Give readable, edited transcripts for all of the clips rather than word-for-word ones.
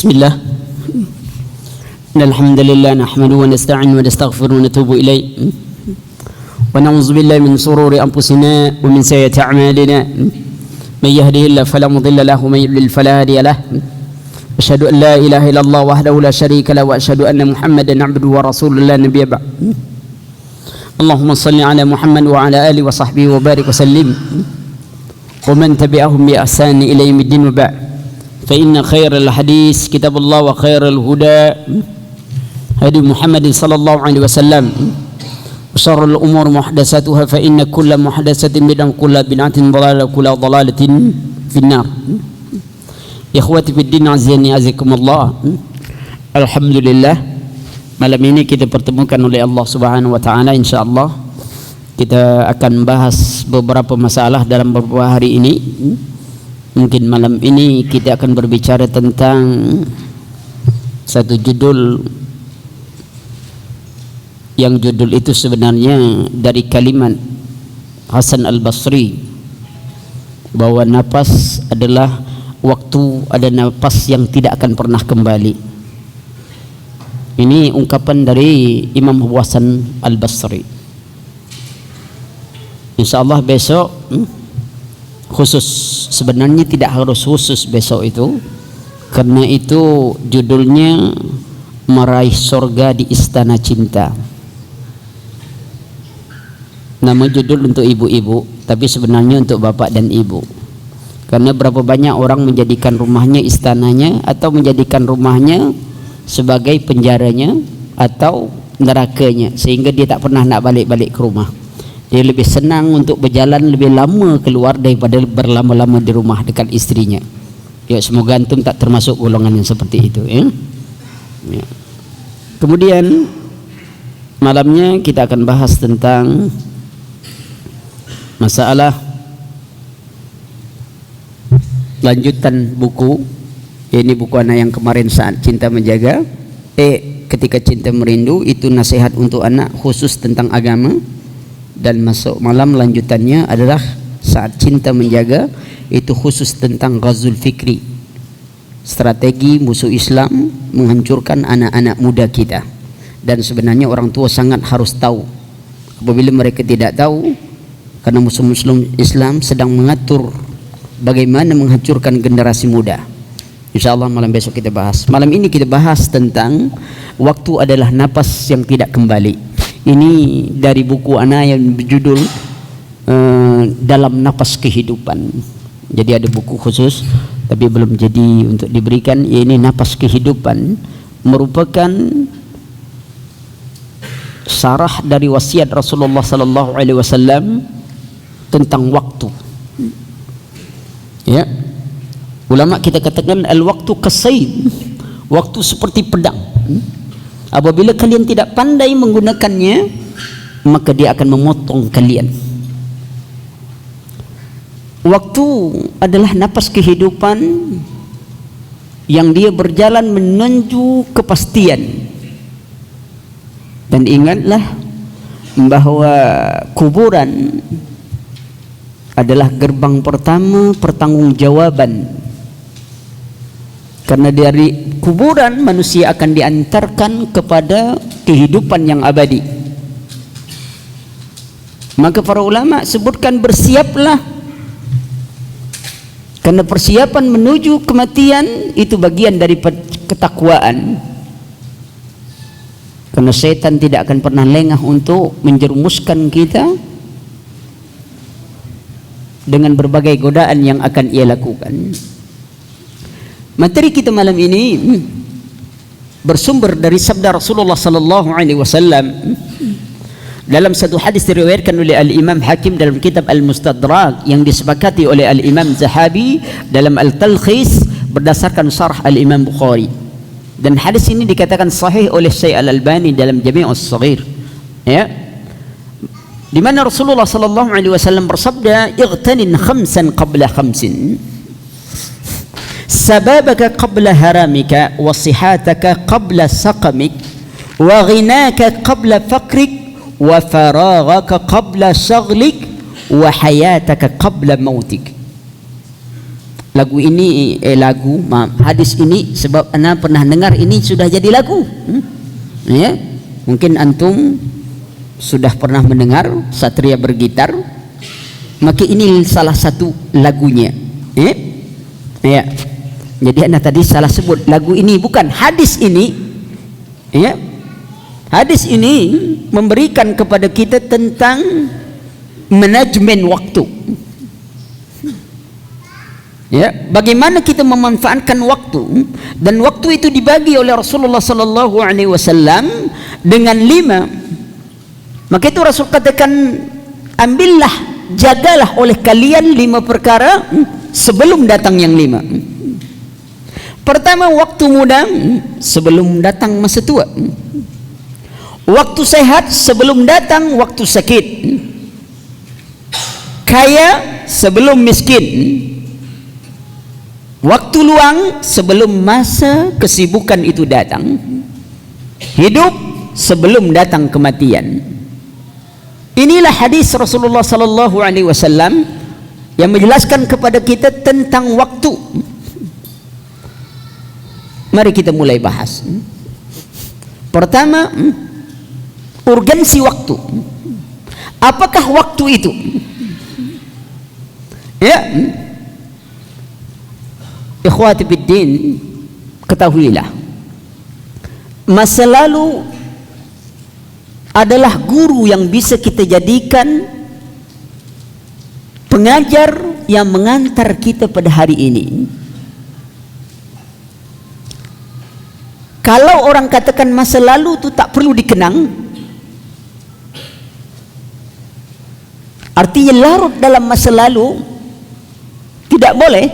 Bismillah. Alhamdulillah nahmaduhu wa nasta'inu wa nastaghfiruhu wa natubu ilayh. Wa na'udzu billahi min shururi anfusina wa min sayyiati a'malina. Man yahdihillahu fala mudilla lahu wa man yudlil fala hadiya lahu. Asyhadu an la ilaha illallah wahdahu la syarika lahu wa asyhadu anna Muhammadan 'abduhu wa rasuluhu la nabiyya ba'd. Allahumma shalli ala Muhammad wa ala alihi wa sahbihi wa barik wa sallim. Wa man tabi'ahum bi ihsan ila yaumiddin wa ba'd. فإن خير الحديث كتاب الله وخير الهدى هدي محمد صلى الله عليه وسلم وشر الأمور محدثاتها فإن كل محدثة بدعة وكل بدعة ضلالة وكل ضلالة في النار. Ikhwati fi din azani azakumullah. Alhamdulillah, malam ini kita pertemukan oleh Allah Subhanahu wa taala. Insyaallah kita akan bahas beberapa masalah dalam beberapa hari ini. Mungkin malam ini kita akan berbicara tentang satu judul yang judul itu sebenarnya dari kalimat Hasan Al-Basri, bahwa nafas adalah waktu, ada nafas yang tidak akan pernah kembali. Ini ungkapan dari Imam Hasan Al-Basri. InsyaAllah besok khusus, sebenarnya tidak harus khusus besok itu, karena itu judulnya Meraih Surga di Istana Cinta. Nama judul untuk ibu-ibu, tapi sebenarnya untuk bapak dan ibu. Karena berapa banyak orang menjadikan rumahnya istananya, atau menjadikan rumahnya sebagai penjaranya atau nerakanya, sehingga dia tak pernah nak balik-balik ke rumah. Dia lebih senang untuk berjalan lebih lama keluar daripada berlama-lama di rumah dekat istrinya. Ya, semoga antum tak termasuk golongan yang seperti itu, ya. Ya. Kemudian malamnya kita akan bahas tentang masalah lanjutan buku. Ini buku anak yang kemarin Saat Cinta Menjaga, Ketika Cinta Merindu. Itu nasihat untuk anak khusus tentang agama. Dan masuk malam lanjutannya adalah Saat Cinta Menjaga, itu khusus tentang Ghazul Fikri, strategi musuh Islam menghancurkan anak-anak muda kita. Dan sebenarnya orang tua sangat harus tahu. Apabila mereka tidak tahu, karena musuh-musuh Islam sedang mengatur bagaimana menghancurkan generasi muda. InsyaAllah malam besok kita bahas. Malam ini kita bahas tentang waktu adalah napas yang tidak kembali. Ini dari buku anak yang berjudul Dalam Napas Kehidupan. Jadi ada buku khusus tapi belum jadi untuk diberikan. Ini Napas Kehidupan, merupakan syarah dari wasiat Rasulullah sallallahu alaihi wasallam tentang waktu. Ya. Ulama kita katakan al-waktu kasayb, waktu seperti pedang. Apabila kalian tidak pandai menggunakannya, maka dia akan memotong kalian. Waktu adalah napas kehidupan yang dia berjalan menuju kepastian. Dan ingatlah bahwa kuburan adalah gerbang pertama pertanggungjawaban. Karena dari kuburan manusia akan diantarkan kepada kehidupan yang abadi. Maka para ulama sebutkan bersiaplah, karena persiapan menuju kematian itu bagian dari ketakwaan. Karena setan tidak akan pernah lengah untuk menjerumuskan kita dengan berbagai godaan yang akan ia lakukan. Materi kita malam ini bersumber dari sabda Rasulullah sallallahu alaihi wasallam dalam satu hadis diriwayatkan oleh Al-Imam Hakim dalam kitab Al-Mustadrak, yang disepakati oleh Al-Imam Zahabi dalam Al-Talkhis berdasarkan syarah Al-Imam Bukhari. Dan hadis ini dikatakan sahih oleh Syekh Al-Albani dalam Jami'us Shaghir. Ya. Di mana Rasulullah sallallahu alaihi wasallam bersabda, "Ightanim khamsan qabla khamsin. Sababaka qabla haramika, wa sihataka qabla saqamik, wa ghinaka qabla faqrik, wa faraghaka qabla shaghlik, wa hayataka qabla mautik." lagu ini hadis ini sebab ana pernah dengar ini sudah jadi lagu. Ya, mungkin antum sudah pernah mendengar Satria bergitar, maka ini salah satu lagunya. Ya, jadi ana tadi salah sebut lagu ini, bukan hadis ini. Ya, hadis ini memberikan kepada kita tentang manajemen waktu. Ya, bagaimana kita memanfaatkan waktu, dan waktu itu dibagi oleh Rasulullah sallallahu alaihi wasallam dengan 5. Maka itu Rasul katakan, ambillah, jagalah oleh kalian 5 perkara sebelum datang yang 5. Pertama, waktu muda sebelum datang masa tua. Waktu sehat sebelum datang waktu sakit. Kaya sebelum miskin. Waktu luang sebelum masa kesibukan itu datang. Hidup sebelum datang kematian. Inilah hadis Rasulullah sallallahu alaihi wasallam yang menjelaskan kepada kita tentang waktu. Mari kita mulai bahas. Pertama, urgensi waktu. Apakah waktu itu? Ya, ikhwati biddin, ketahuilah, masa lalu adalah guru yang bisa kita jadikan pengajar yang mengantar kita pada hari ini. Kalau orang katakan masa lalu itu tak perlu dikenang, artinya larut dalam masa lalu, tidak boleh,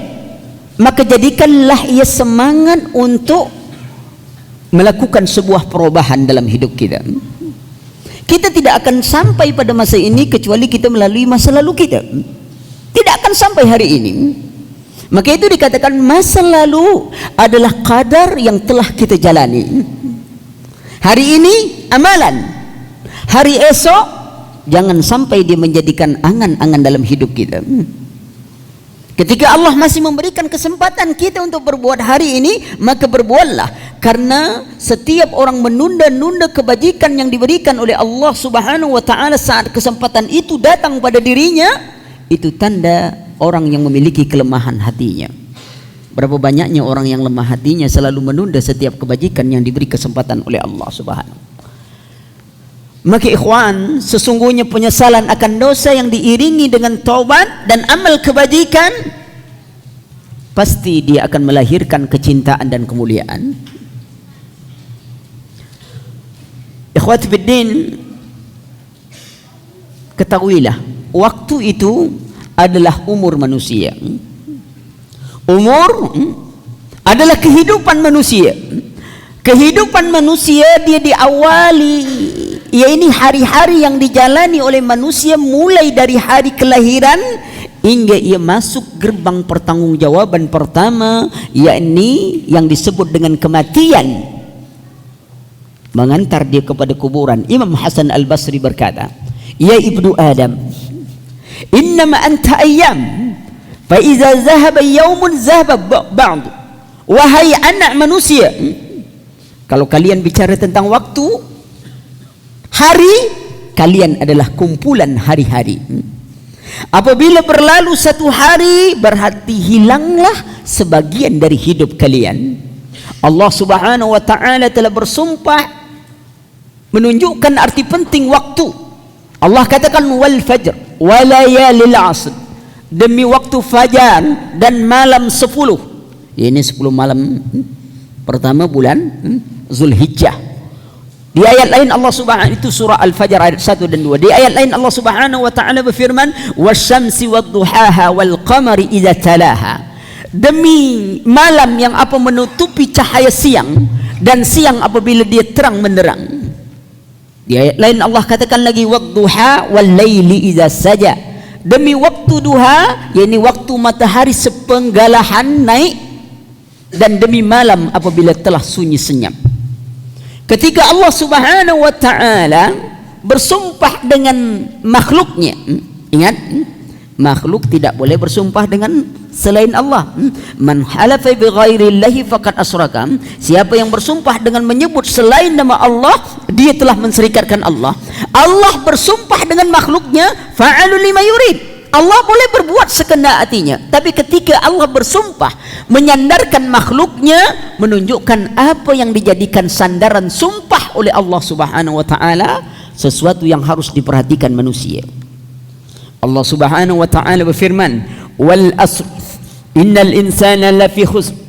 maka jadikanlah ia semangat untuk melakukan sebuah perubahan dalam hidup kita. Kita tidak akan sampai pada masa ini kecuali kita melalui masa lalu kita. Tidak akan sampai hari ini. Maka itu dikatakan masa lalu adalah qadar yang telah kita jalani. Hari ini amalan, hari esok jangan sampai dia menjadikan angan-angan dalam hidup kita. Ketika Allah masih memberikan kesempatan kita untuk berbuat hari ini, maka berbuatlah. Karena setiap orang menunda-nunda kebajikan yang diberikan oleh Allah Subhanahu wa taala saat kesempatan itu datang pada dirinya, itu tanda orang yang memiliki kelemahan hatinya. Berapa banyaknya orang yang lemah hatinya selalu menunda setiap kebajikan yang diberi kesempatan oleh Allah Subhanahu. Maka ikhwan, sesungguhnya penyesalan akan dosa yang diiringi dengan taubat dan amal kebajikan, pasti dia akan melahirkan kecintaan dan kemuliaan. Ikhwati fiddin, ketahuilah, waktu itu adalah umur manusia. Umur adalah kehidupan manusia. Kehidupan manusia dia diawali, ya ini hari-hari yang dijalani oleh manusia mulai dari hari kelahiran hingga ia masuk gerbang pertanggungjawaban pertama, yakni yang disebut dengan kematian, mengantar dia kepada kuburan. Imam Hasan Al-Basri berkata, ya ibnu Adam, innama anta ayyam, fa iza zahaba yaumun zahaba ba'du. Wahai anak manusia, kalau kalian bicara tentang waktu, hari, kalian adalah kumpulan hari-hari. Apabila berlalu satu hari, berarti hilanglah sebagian dari hidup kalian. Allah Subhanahu wa taala telah bersumpah menunjukkan arti penting waktu. Allah katakan wal fajr wa layalil asr, demi waktu fajar dan malam 10. Ini 10 malam pertama bulan Zulhijjah. Di ayat lain Allah Subhanahu, itu surah Al-Fajr ayat 1 dan 2. Di ayat lain Allah Subhanahu wa taala berfirman, wasyamsi wadduhaha wal qamari idza talaha, demi malam yang apa menutupi cahaya siang dan siang apabila dia terang benderang. Di ayat lain Allah katakan lagi wadduha wal laili idza saja, demi waktu duha, yakni waktu matahari sepenggalahan naik, dan demi malam apabila telah sunyi senyap. Ketika Allah Subhanahu wa taala bersumpah dengan makhluknya, ingat, makhluk tidak boleh bersumpah dengan selain Allah. Man halafa bi ghairillahi faqad asyraka. Siapa yang bersumpah dengan menyebut selain nama Allah, dia telah menserikatkan Allah. Allah bersumpah dengan makhluknya, fa'alul lima yurid. Allah boleh berbuat sekendak hatinya, tapi ketika Allah bersumpah menyandarkan makhluknya, menunjukkan apa yang dijadikan sandaran sumpah oleh Allah Subhanahu wa taala, sesuatu yang harus diperhatikan manusia. Allah Subhanahu wa taala berfirman, wal asr innal insana lafi khusr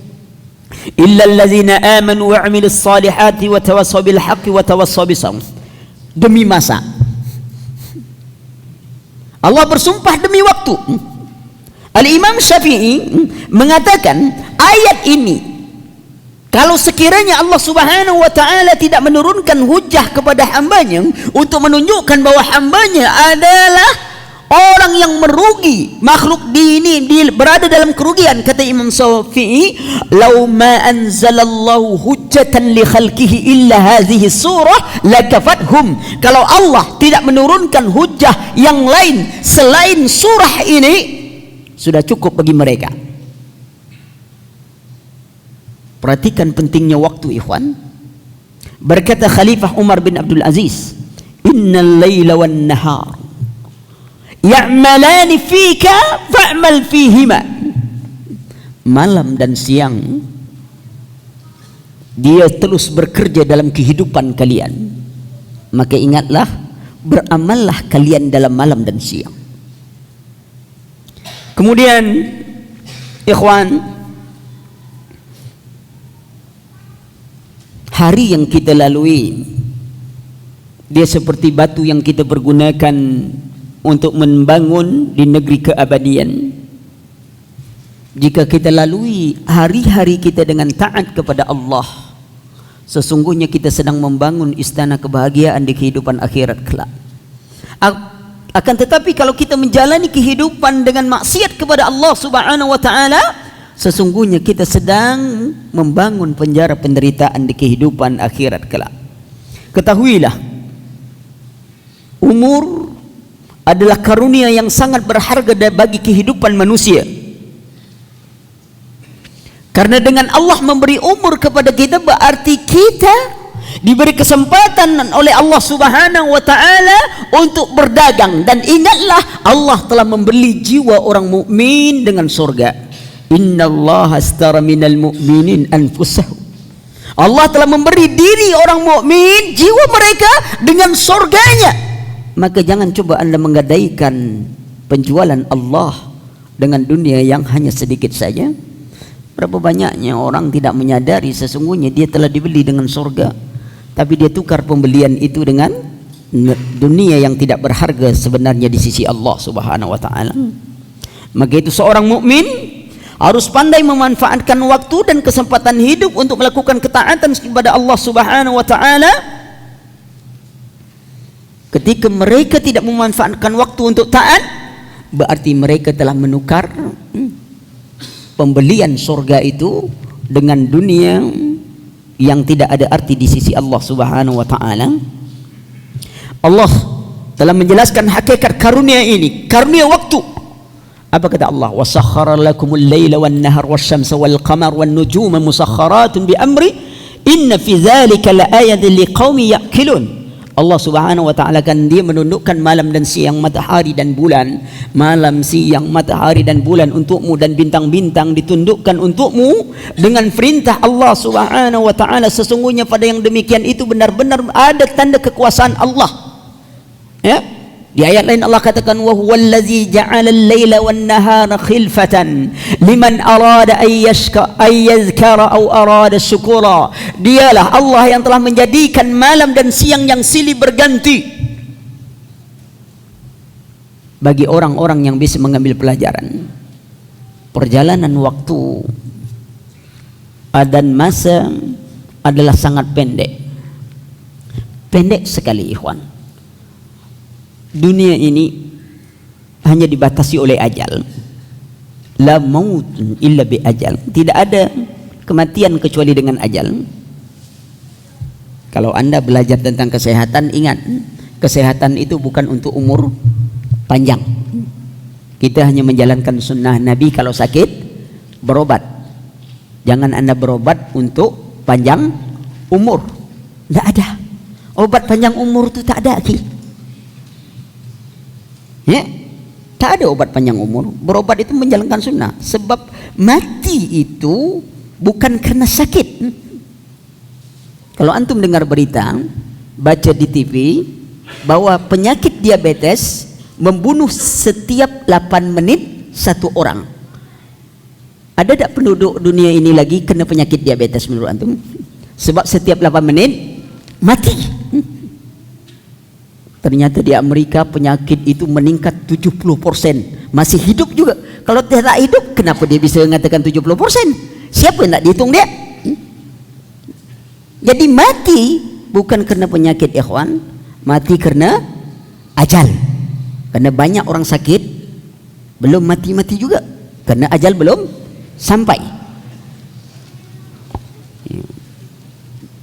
illa allazina amanu wa 'amilus salihati wa tawassaw bil haqqi wa tawassaw bis sabr. Demi masa, Allah bersumpah demi waktu. Al-Imam Syafi'i mengatakan ayat ini, kalau sekiranya Allah Subhanahu wa taala tidak menurunkan hujah kepada hambanya untuk menunjukkan bahwa hambanya adalah orang yang merugi, makhluk ini berada dalam kerugian, kata Imam Syafi'i, "Lau ma anzalallahu hujjatan li khalqihi illa hadhihi surah lakafathum." Kalau Allah tidak menurunkan hujjah yang lain selain surah ini, sudah cukup bagi mereka. Perhatikan pentingnya waktu, ikhwan. Berkata Khalifah Umar bin Abdul Aziz, "Innal laila wan nahar ya'malani fika fa'mal fihima." Malam dan siang dia terus bekerja dalam kehidupan kalian, maka ingatlah, beramallah kalian dalam malam dan siang. Kemudian ikhwan, hari yang kita lalui dia seperti batu yang kita pergunakan untuk membangun di negeri keabadian. Jika kita lalui hari-hari kita dengan taat kepada Allah, sesungguhnya kita sedang membangun istana kebahagiaan di kehidupan akhirat kelak. Akan tetapi kalau kita menjalani kehidupan dengan maksiat kepada Allah Subhanahu wa taala, sesungguhnya kita sedang membangun penjara penderitaan di kehidupan akhirat kelak. Ketahuilah, umur adalah karunia yang sangat berharga bagi kehidupan manusia. Karena dengan Allah memberi umur kepada kita, berarti kita diberi kesempatan oleh Allah Subhanahu wa taala untuk berdagang. Dan ingatlah, Allah telah membeli jiwa orang mukmin dengan surga. Innallaha astara minal mu'minin anfusahum. Allah telah memberi diri orang mukmin, jiwa mereka, dengan surganya. Maka jangan coba anda menggadaikan penjualan Allah dengan dunia yang hanya sedikit saja. Berapa banyaknya orang tidak menyadari sesungguhnya dia telah dibeli dengan surga, tapi dia tukar pembelian itu dengan dunia yang tidak berharga sebenarnya di sisi Allah Subhanahu wa taala. Maka itu seorang mukmin harus pandai memanfaatkan waktu dan kesempatan hidup untuk melakukan ketaatan kepada Allah Subhanahu wa taala. Ketika mereka tidak memanfaatkan waktu untuk taat, berarti mereka telah menukar pembelian surga itu dengan dunia yang tidak ada arti di sisi Allah Subhanahu wa taala. Allah telah menjelaskan hakikat karunia ini, karunia waktu. Apa kata Allah? "Wa sakhkhara lakumul laila wan nahar wasyamsa wal qamara wan nujuma musakharatun bi amri inna fi dzalika laayatin liqaumin ya'qilun." Allah Subhanahu wa taala kan dia menundukkan malam dan siang, matahari dan bulan. Malam, siang, matahari dan bulan untukmu, dan bintang-bintang ditundukkan untukmu dengan perintah Allah Subhanahu wa taala. Sesungguhnya pada yang demikian itu benar-benar ada tanda kekuasaan Allah. Ya? Di ayat lain Allah katakan, wa huwallazi ja'ala al-laila wan-nahara khilfatan liman arada ay yadhkara aw arada syukura. Dialah Allah yang telah menjadikan malam dan siang yang silih berganti bagi orang-orang yang bisa mengambil pelajaran. Perjalanan waktu dan masa adalah sangat pendek. Pendek sekali, ikhwan. Dunia ini hanya dibatasi oleh ajal. La maut illa bi ajal. Tidak ada kematian kecuali dengan ajal. Kalau anda belajar tentang kesehatan, ingat, kesehatan itu bukan untuk umur panjang. Kita hanya menjalankan sunnah Nabi. Kalau sakit berobat. Jangan Anda berobat untuk panjang umur. Tidak ada. Obat panjang umur itu tak ada, Ki. Ya, tak ada obat panjang umur. Berobat itu menjalankan sunnah. Sebab mati itu bukan karena sakit. Kalau antum dengar berita, baca di TV bahwa penyakit diabetes membunuh setiap 8 menit satu orang. Ada tak penduduk dunia ini lagi kena penyakit diabetes menurut antum? Sebab setiap 8 menit mati. Ternyata di Amerika penyakit itu meningkat 70%. Masih hidup juga. Kalau dia tak hidup, kenapa dia bisa mengatakan 70%? Siapa yang nak dihitung dia? Jadi mati bukan karena penyakit, ikhwan. Mati karena ajal. Karena banyak orang sakit belum mati-mati juga, karena ajal belum sampai.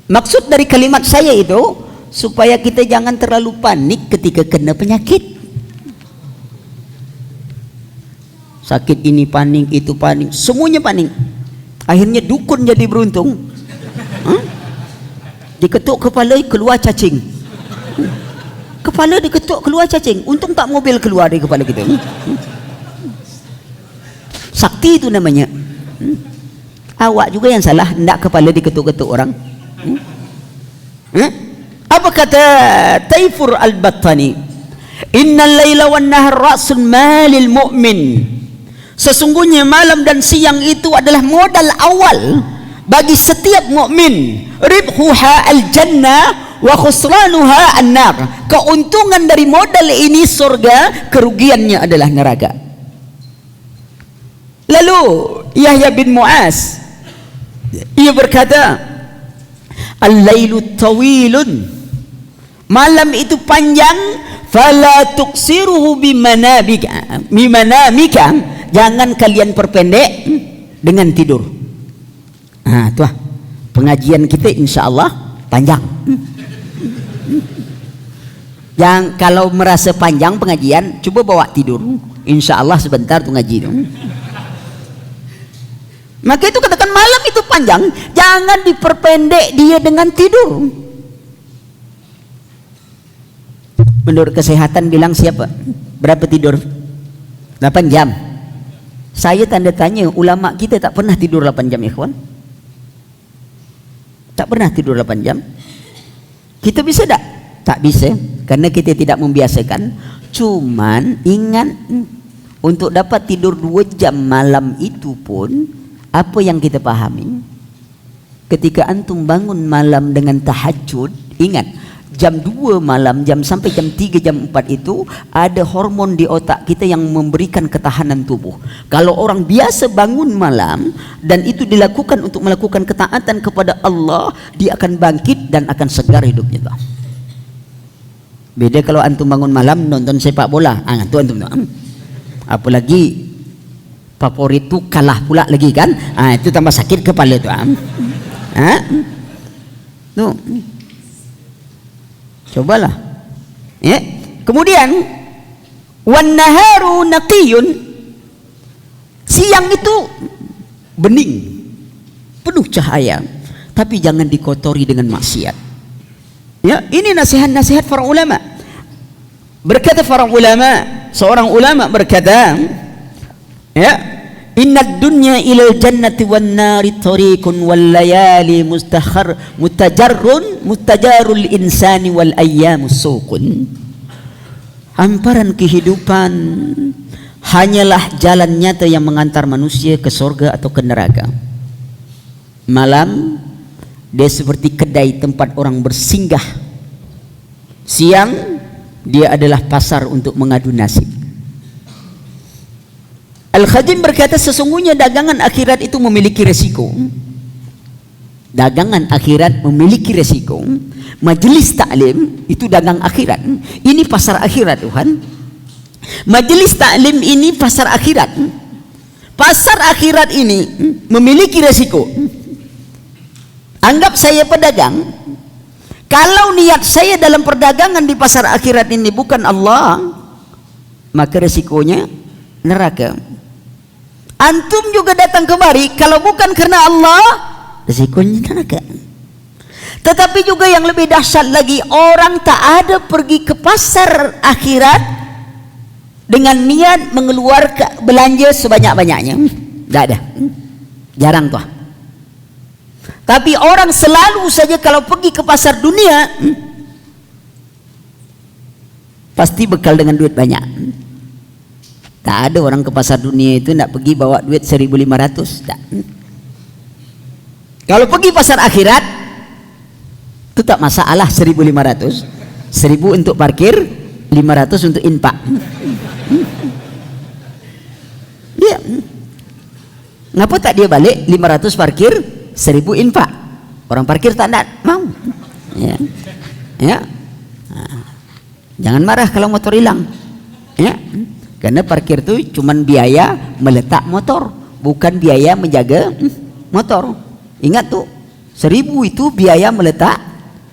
Maksud dari kalimat saya itu supaya kita jangan terlalu panik ketika kena penyakit. Sakit ini panik, itu panik, semuanya panik. Akhirnya dukun jadi beruntung. Diketuk kepala keluar cacing. Kepala diketuk keluar cacing. Untung tak mobil keluar dari kepala kita. Sakti itu namanya. Awak juga yang salah, hendak kepala diketuk-ketuk orang. Apa kata Taifur Al-Battani? Innal laila wan nahar ra'sul malil mu'min. Sesungguhnya malam dan siang itu adalah modal awal bagi setiap mukmin. Ribhuha al-jannah wa khusranuha an-nar. Keuntungan dari modal ini surga, kerugiannya adalah neraka. Lalu Yahya bin Mu'az ia berkata, al-lailu tawilun, malam itu panjang, fala tuksiruhu bimanamika, jangan kalian perpendek dengan tidur. Tuh pengajian kita insyaallah panjang. Yang kalau merasa panjang pengajian, coba bawa tidur, insyaallah sebentar tuh ngaji dong. Maka itu katakan malam itu panjang, jangan diperpendek dia dengan tidur. Menurut kesehatan bilang siapa? Berapa tidur? 8 jam. Saya tanda tanya, ulama kita tak pernah tidur 8 jam, ikhwan. Tak pernah tidur 8 jam. Kita bisa tak? Tak bisa, karena kita tidak membiasakan. Cuman ingat, untuk dapat tidur 2 jam malam itu pun, apa yang kita pahami? Ketika antum bangun malam dengan tahajud, ingat, jam 2 malam, sampai jam 3, jam 4 itu ada hormon di otak kita yang memberikan ketahanan tubuh. Kalau orang biasa bangun malam dan itu dilakukan untuk melakukan ketaatan kepada Allah, dia akan bangkit dan akan segar hidupnya. Beda kalau antum bangun malam nonton sepak bola, itu antum apalagi favorit itu kalah pula lagi kan, itu tambah sakit kepala itu. Tuh, cobalah. Ya. Kemudian wan naharu naqiyun, siang itu bening, penuh cahaya, tapi jangan dikotori dengan maksiat. Ya, ini nasihat-nasihat para ulama. Berkata para ulama, seorang ulama berkata, ya, innad dunya ilal jannati wan nari tariqun wal layali mutajarrul insani wal ayyamus suqun. Hamparan kehidupan hanyalah jalan nyata yang mengantar manusia ke surga atau ke neraka. Malam dia seperti kedai tempat orang bersinggah. Siang dia adalah pasar untuk mengadu nasib. Al-Khadim berkata, sesungguhnya dagangan akhirat itu memiliki resiko. Dagangan akhirat memiliki resiko. Majelis taklim itu dagang akhirat. Ini pasar akhirat, Tuhan. Majelis taklim ini pasar akhirat. Pasar akhirat ini memiliki resiko. Anggap saya pedagang. Kalau niat saya dalam perdagangan di pasar akhirat ini bukan Allah, maka resikonya neraka. Antum juga datang kemari, kalau bukan karena Allah, resikonya neraka. Tetapi juga yang lebih dahsyat lagi, orang tak ada pergi ke pasar akhirat dengan niat mengeluarkan belanja sebanyak-banyaknya. Tak ada, jarang tuh. Tapi orang selalu saja kalau pergi ke pasar dunia, pasti bekal dengan duit banyak. Tak ada orang ke pasar dunia itu nak pergi bawa duit 1.500. Tak. Kalau pergi pasar akhirat, itu tak masalah 1.500. 1.000 untuk parkir, 500 untuk infak. Ya. Ngapa tak dia balik 500 parkir, 1.000 infak? Orang parkir tak nak mau. Ya. Ya. Jangan marah kalau motor hilang. Ya. Karena parkir itu cuma biaya meletak motor, bukan biaya menjaga motor. Ingat tuh, 1.000 itu biaya meletak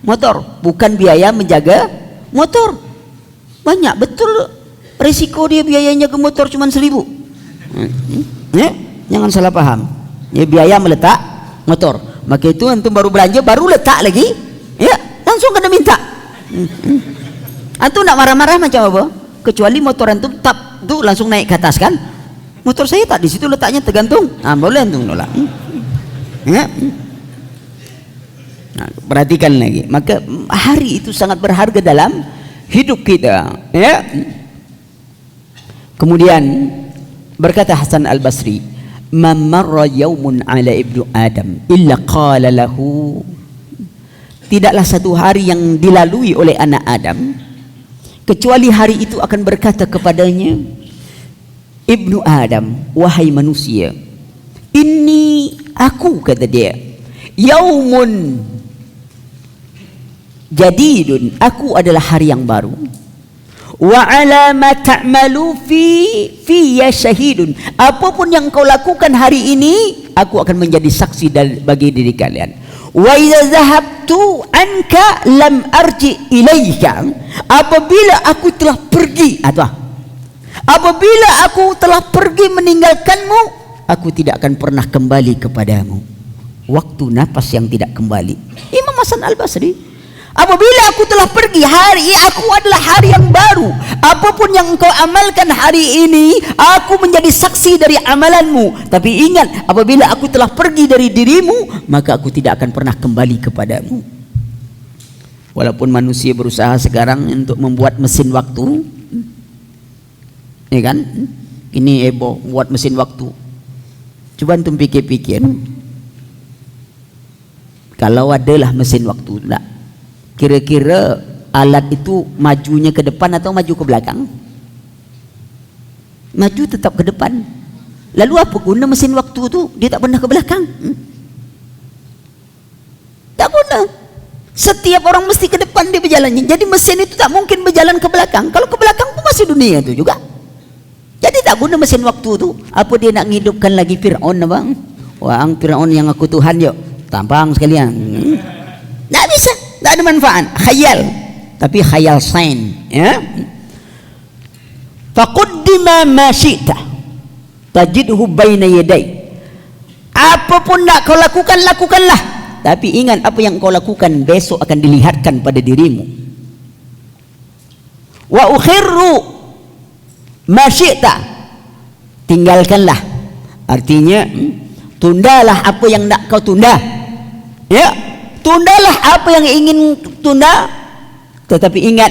motor, bukan biaya menjaga motor. Banyak betul risiko dia biayanya ke motor cuma 1.000. Ya, jangan salah paham. Ya, biaya meletak motor. Maka itu antum baru belanja, baru letak lagi, ya langsung kena minta. Antum nak marah-marah macam apa? Kecuali motor antum tap tu langsung naik ke atas kan? Motor saya tak di situ letaknya, tergantung. Boleh antum nolak. Ya. Nah, perhatikan lagi. Maka hari itu sangat berharga dalam hidup kita. Ya. Kemudian berkata Hasan Al-Basri, "Ma marra yaumun ala ibnu Adam illa qala lahu." Tidaklah satu hari yang dilalui oleh anak Adam kecuali hari itu akan berkata kepadanya, "Ibnu Adam, wahai manusia, ini aku," kata dia, "yaumun jadidun, aku adalah hari yang baru, wa ala ma ta'malu fi syahidun, apapun yang kau lakukan hari ini aku akan menjadi saksi bagi diri kalian. Wa idza zahabtu anka lam arji ilaika, apabila aku telah pergi apabila aku telah pergi meninggalkanmu, aku tidak akan pernah kembali kepadamu." Waktu nafas yang tidak kembali. Imam Hasan Al-Basri, apabila aku telah pergi, hari aku adalah hari yang baru, apapun yang engkau amalkan hari ini aku menjadi saksi dari amalanmu. Tapi ingat, apabila aku telah pergi dari dirimu, maka aku tidak akan pernah kembali kepadamu. Walaupun manusia berusaha sekarang untuk membuat mesin waktu, ya kan, ini heboh buat mesin waktu. Coba antum pikir-pikir, kalau adalah mesin waktu, tak, kira-kira alat itu majunya ke depan atau maju ke belakang? Maju tetap ke depan. Lalu apa guna mesin waktu itu? Dia tak pernah ke belakang. Tak guna. Setiap orang mesti ke depan dia berjalannya. Jadi mesin itu tak mungkin berjalan ke belakang. Kalau ke belakang pun masih dunia itu juga. Jadi tak guna mesin waktu itu. Apa dia nak menghidupkan lagi Fir'aun, abang? Wah, Fir'aun yang aku Tuhan, yuk tampang sekalian. Tak bisa. Tak ada manfaat, khayal, tapi khayal sain. Ya. Faquddima ma syi'ta tajidhu baina yaday. Apapun nak kau lakukan, lakukanlah. Tapi ingat, apa yang kau lakukan besok akan dilihatkan pada dirimu. Wa ukhirru ma syi'ta, tinggalkanlah. Artinya tundalah apa yang nak kau tunda. Ya. Tundalah apa yang ingin tunda, tetapi ingat,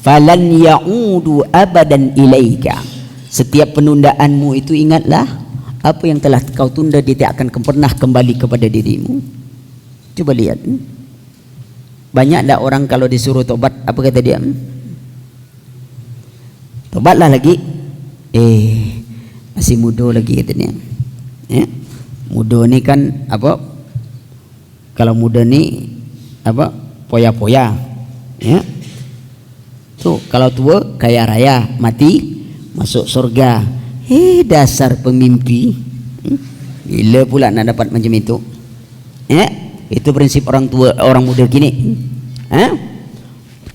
falan ya'udu abadan ilaika. Setiap penundaanmu itu ingatlah, apa yang telah kau tunda dia tidak akan pernah kembali kepada dirimu. Coba lihat, banyak tak orang kalau disuruh tobat, apa kata dia? Tobatlah lagi. Masih muda lagi katanya. Ya? Muda ni kan apa? Kalau muda ni apa, poya-poya, ya. Tuh kalau tua kaya raya, mati masuk surga. Dasar pemimpi. Gila pula nak dapat macam itu. Ya, itu prinsip orang tua, orang muda gini.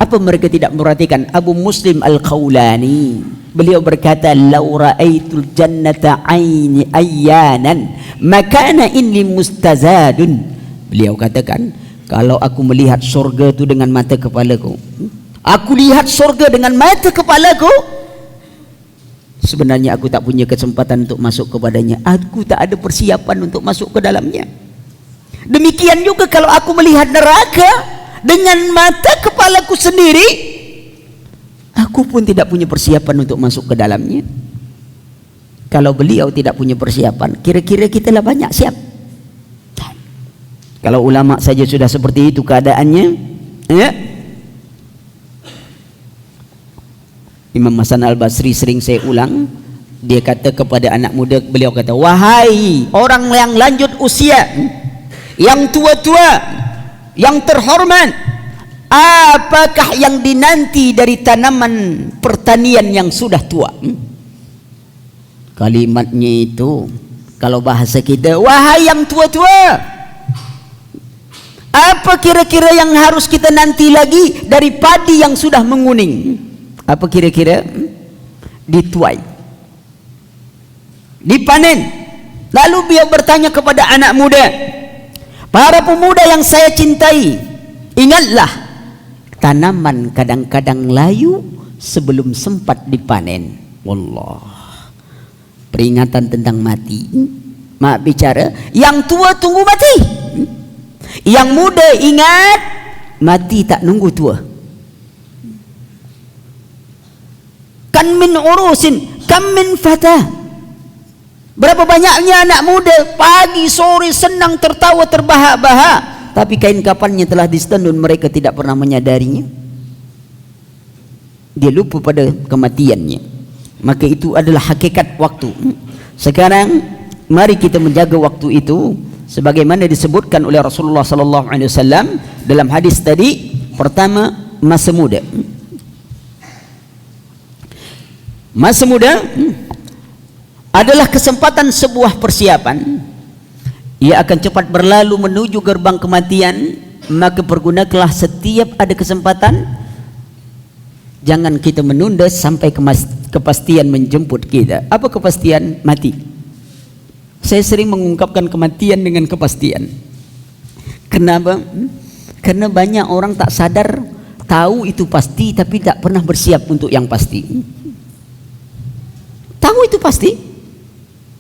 Apa mereka tidak memperhatikan? Abu Muslim Al-Khawlani Beliau berkata, "Lau ra'aitul jannata aini ayyanan, makana inni mustazadun." Beliau katakan, kalau aku melihat surga itu dengan mata kepalaku, aku lihat surga dengan mata kepalaku, sebenarnya aku tak punya kesempatan untuk masuk kepadanya. Aku tak ada persiapan untuk masuk ke dalamnya. Demikian juga kalau aku melihat neraka dengan mata kepalaku sendiri, aku pun tidak punya persiapan untuk masuk ke dalamnya. Kalau beliau tidak punya persiapan, kira-kira kita lah banyak siap. Kalau ulama saja sudah seperti itu keadaannya, ya. Imam Hasan Al-Basri sering saya ulang, dia kata kepada anak muda, beliau kata, "Wahai orang yang lanjut usia, yang tua-tua, yang terhormat, apakah yang dinanti dari tanaman pertanian yang sudah tua?" Kalimatnya itu kalau bahasa kita, wahai yang tua-tua, apa kira-kira yang harus kita nanti lagi dari padi yang sudah menguning? Apa kira-kira? Dituai, dipanen. Lalu beliau bertanya kepada anak muda, para pemuda yang saya cintai, ingatlah, tanaman kadang-kadang layu sebelum sempat dipanen. Wallah, peringatan tentang mati. Mak bicara, yang tua tunggu mati, yang muda ingat mati tak nunggu tua. Kan min urusin, kam min fatah. Berapa banyaknya anak muda pagi sore senang tertawa terbahak-bahak, tapi kain kafannya telah disetendun, mereka tidak pernah menyadarinya. Dia lupa pada kematiannya. Maka itu adalah hakikat waktu. Sekarang mari kita menjaga waktu itu sebagaimana disebutkan oleh Rasulullah sallallahu alaihi wasallam dalam hadis tadi. Pertama, masa muda. Masa muda adalah kesempatan sebuah persiapan. Ia akan cepat berlalu menuju gerbang kematian, maka pergunakanlah setiap ada kesempatan. Jangan kita menunda sampai kepastian menjemput kita. Apa kepastian? Mati. Saya sering mengungkapkan kematian dengan kepastian. Kenapa? Karena banyak orang tak sadar, tahu itu pasti tapi tak pernah bersiap untuk yang pasti. Tahu itu pasti.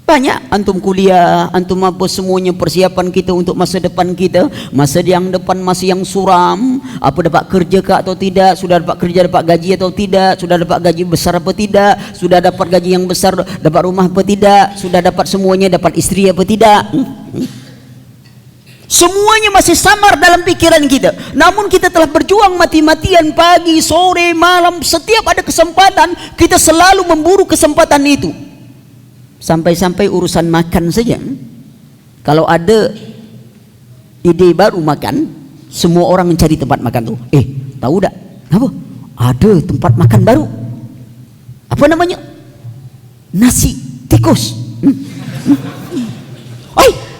Banyak antum kuliah, antum apa semuanya persiapan kita untuk masa depan kita. Masa yang depan masih yang suram. Apa dapat kerja ke atau tidak? Sudah dapat kerja, dapat gaji atau tidak? Sudah dapat gaji besar apa tidak? Sudah dapat gaji yang besar, dapat rumah apa tidak? Sudah dapat semuanya, dapat istri apa tidak? Semuanya masih samar dalam pikiran kita. Namun kita telah berjuang mati-matian pagi, sore, malam. Setiap ada kesempatan, kita selalu memburu kesempatan itu. Sampai-sampai urusan makan saja, kalau ada ide baru makan, semua orang mencari tempat makan tuh. Tahu tak? Apa? Ada tempat makan baru. Apa namanya? Nasi tikus.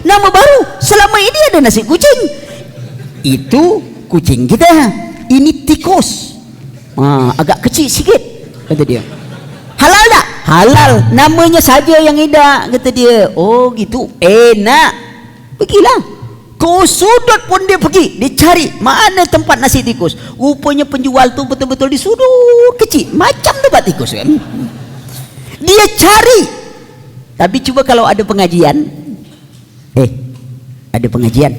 Nama baru. Selama ini ada nasi kucing. Itu kucing kita. Ini tikus. Agak kecil sikit, kata dia. Halal tak? Halal. Namanya saja yang indah, kata dia. Oh gitu. Enak. Pergilah. Ke sudut pun dia pergi. Dia cari mana tempat nasi tikus. Rupanya penjual tu betul-betul di sudut kecil. Macam tempat tikus kan. Dia cari. Tapi cuba kalau ada pengajian. Ada pengajian.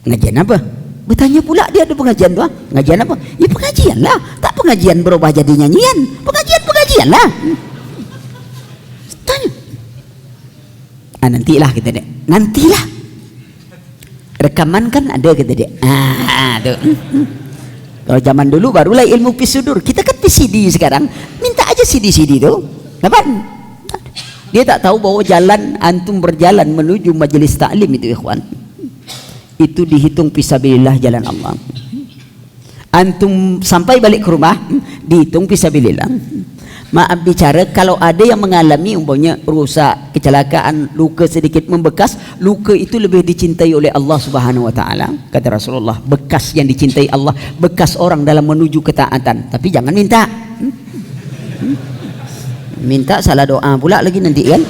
Pengajian apa? Bertanya pula dia, ada pengajian doang. Pengajian apa? Ya pengajian lah. Tak pengajian berubah jadi nyanyian. Pengajian lah. Tanya. Nantilah kita dek. Nantilah. Rekaman kan ada kata dia. Tuh. Kalau zaman dulu barulah ilmu pisudur. Kita kan PCD sekarang. Minta aja CD-CD tu. Dapat. Dia tak tahu bahwa jalan antum berjalan menuju majelis taklim itu ikhwan, itu dihitung fisabilillah jalan Allah. Antum sampai balik ke rumah dihitung fisabilillah. Maaf bicara, kalau ada yang mengalami umpamanya rusak, kecelakaan, luka sedikit membekas, luka itu lebih dicintai oleh Allah Subhanahu wa taala. Kata Rasulullah, bekas yang dicintai Allah, bekas orang dalam menuju ketaatan. Tapi jangan minta. Minta salah doa pula lagi nanti kan.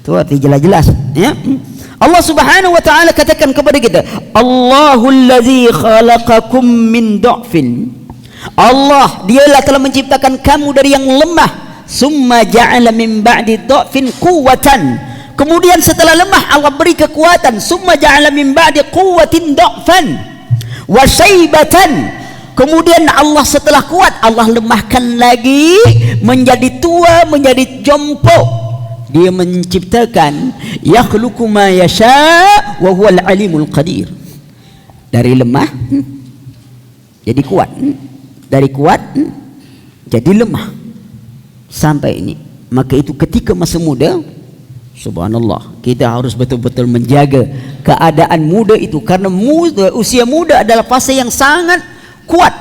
Itu arti jelas-jelas ya. Allah Subhanahu wa taala katakan kepada kita, Allahul ladzi khalaqakum min dha'fin. Allah dialah telah menciptakan kamu dari yang lemah, summa ja'ala min ba'di dha'fin quwwatan. Kemudian setelah lemah Allah beri kekuatan, summa ja'ala min ba'di quwwatin dha'fan wa syaibatan. Kemudian Allah setelah kuat Allah lemahkan lagi menjadi tua, menjadi jompo. Dia menciptakan yakhluqu ma yasha wa huwal alimul qadir. Dari lemah jadi kuat, dari kuat jadi lemah sampai ini. Maka itu ketika masa muda, subhanallah, kita harus betul-betul menjaga keadaan muda itu, karena usia muda adalah fase yang sangat kuat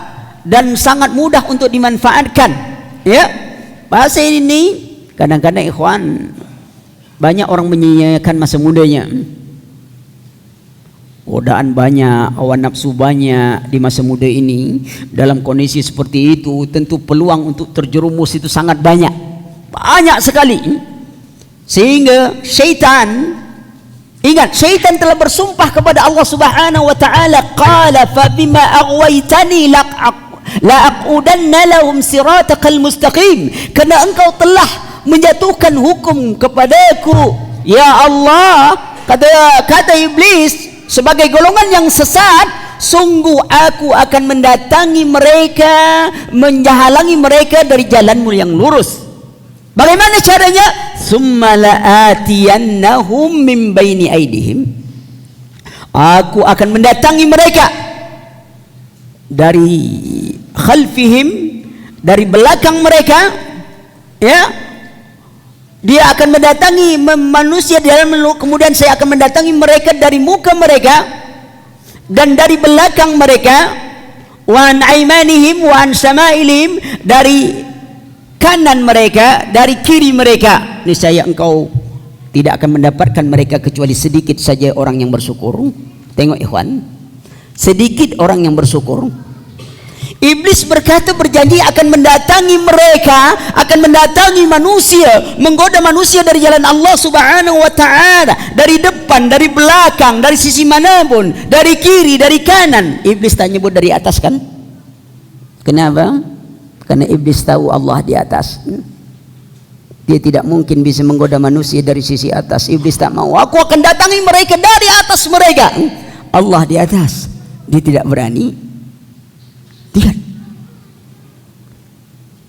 dan sangat mudah untuk dimanfaatkan ya. Fase ini kadang-kadang ikhwan, banyak orang menyia-nyiakan masa mudanya. Godaan banyak, hawa nafsu banyak di masa muda ini. Dalam kondisi seperti itu tentu peluang untuk terjerumus itu sangat banyak, banyak sekali. Sehingga syaitan, ingat, syaitan telah bersumpah kepada Allah Subhanahu wa taala, qala fa bima aghwaytani la aqudanna lahum siratakal mustaqim. Karena engkau telah menjatuhkan hukum kepadaku ya Allah, kata iblis, sebagai golongan yang sesat, sungguh aku akan mendatangi mereka, menghalangi mereka dari jalanmu yang lurus. Bagaimana caranya? Summa la'atiyannahum min baini aidihim. Aku akan mendatangi mereka dari khalfihim, dari belakang mereka ya. Dia akan mendatangi manusia di dalam, kemudian saya akan mendatangi mereka dari muka mereka dan dari belakang mereka, wa an aimanihim wa an samailihim, dari kanan mereka, dari kiri mereka. Niscaya engkau tidak akan mendapatkan mereka kecuali sedikit saja orang yang bersyukur. Tengok ikhwan, sedikit orang yang bersyukur. Iblis berkata, berjanji akan mendatangi mereka, akan mendatangi manusia, menggoda manusia dari jalan Allah Subhanahu wa taala, dari depan, dari belakang, dari sisi manapun, dari kiri, dari kanan. Iblis tak nyebut dari atas kan? Kenapa? Karena iblis tahu Allah di atas. Dia tidak mungkin bisa menggoda manusia dari sisi atas. Iblis tak mau. Aku akan datangi mereka dari atas mereka. Allah di atas. Dia tidak berani.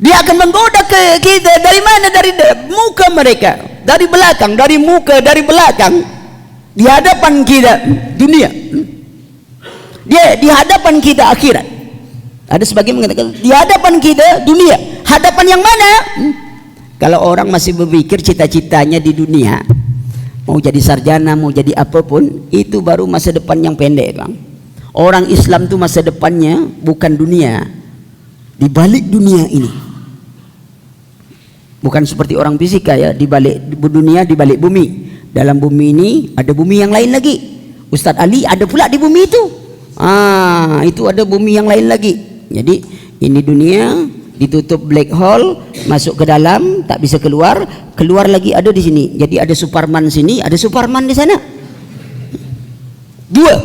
Dia akan menggoda ke kita dari mana? Dari muka mereka, dari belakang, dari muka, dari belakang. Di hadapan kita dunia, dia di hadapan kita akhirat. Ada sebagian mengatakan di hadapan kita dunia. Hadapan yang mana? Kalau orang masih berpikir cita-citanya di dunia, mau jadi sarjana, mau jadi apapun, itu baru masa depan yang pendek, bang. Orang Islam itu masa depannya bukan dunia, di balik dunia ini. Bukan seperti orang fisika ya, di balik dunia, di balik bumi. Dalam bumi ini ada bumi yang lain lagi. Ustadz Ali ada pula di bumi itu. Itu ada bumi yang lain lagi. Jadi ini dunia ditutup black hole, masuk ke dalam tak bisa keluar, keluar lagi ada di sini. Jadi ada Superman sini, ada Superman di sana. Dua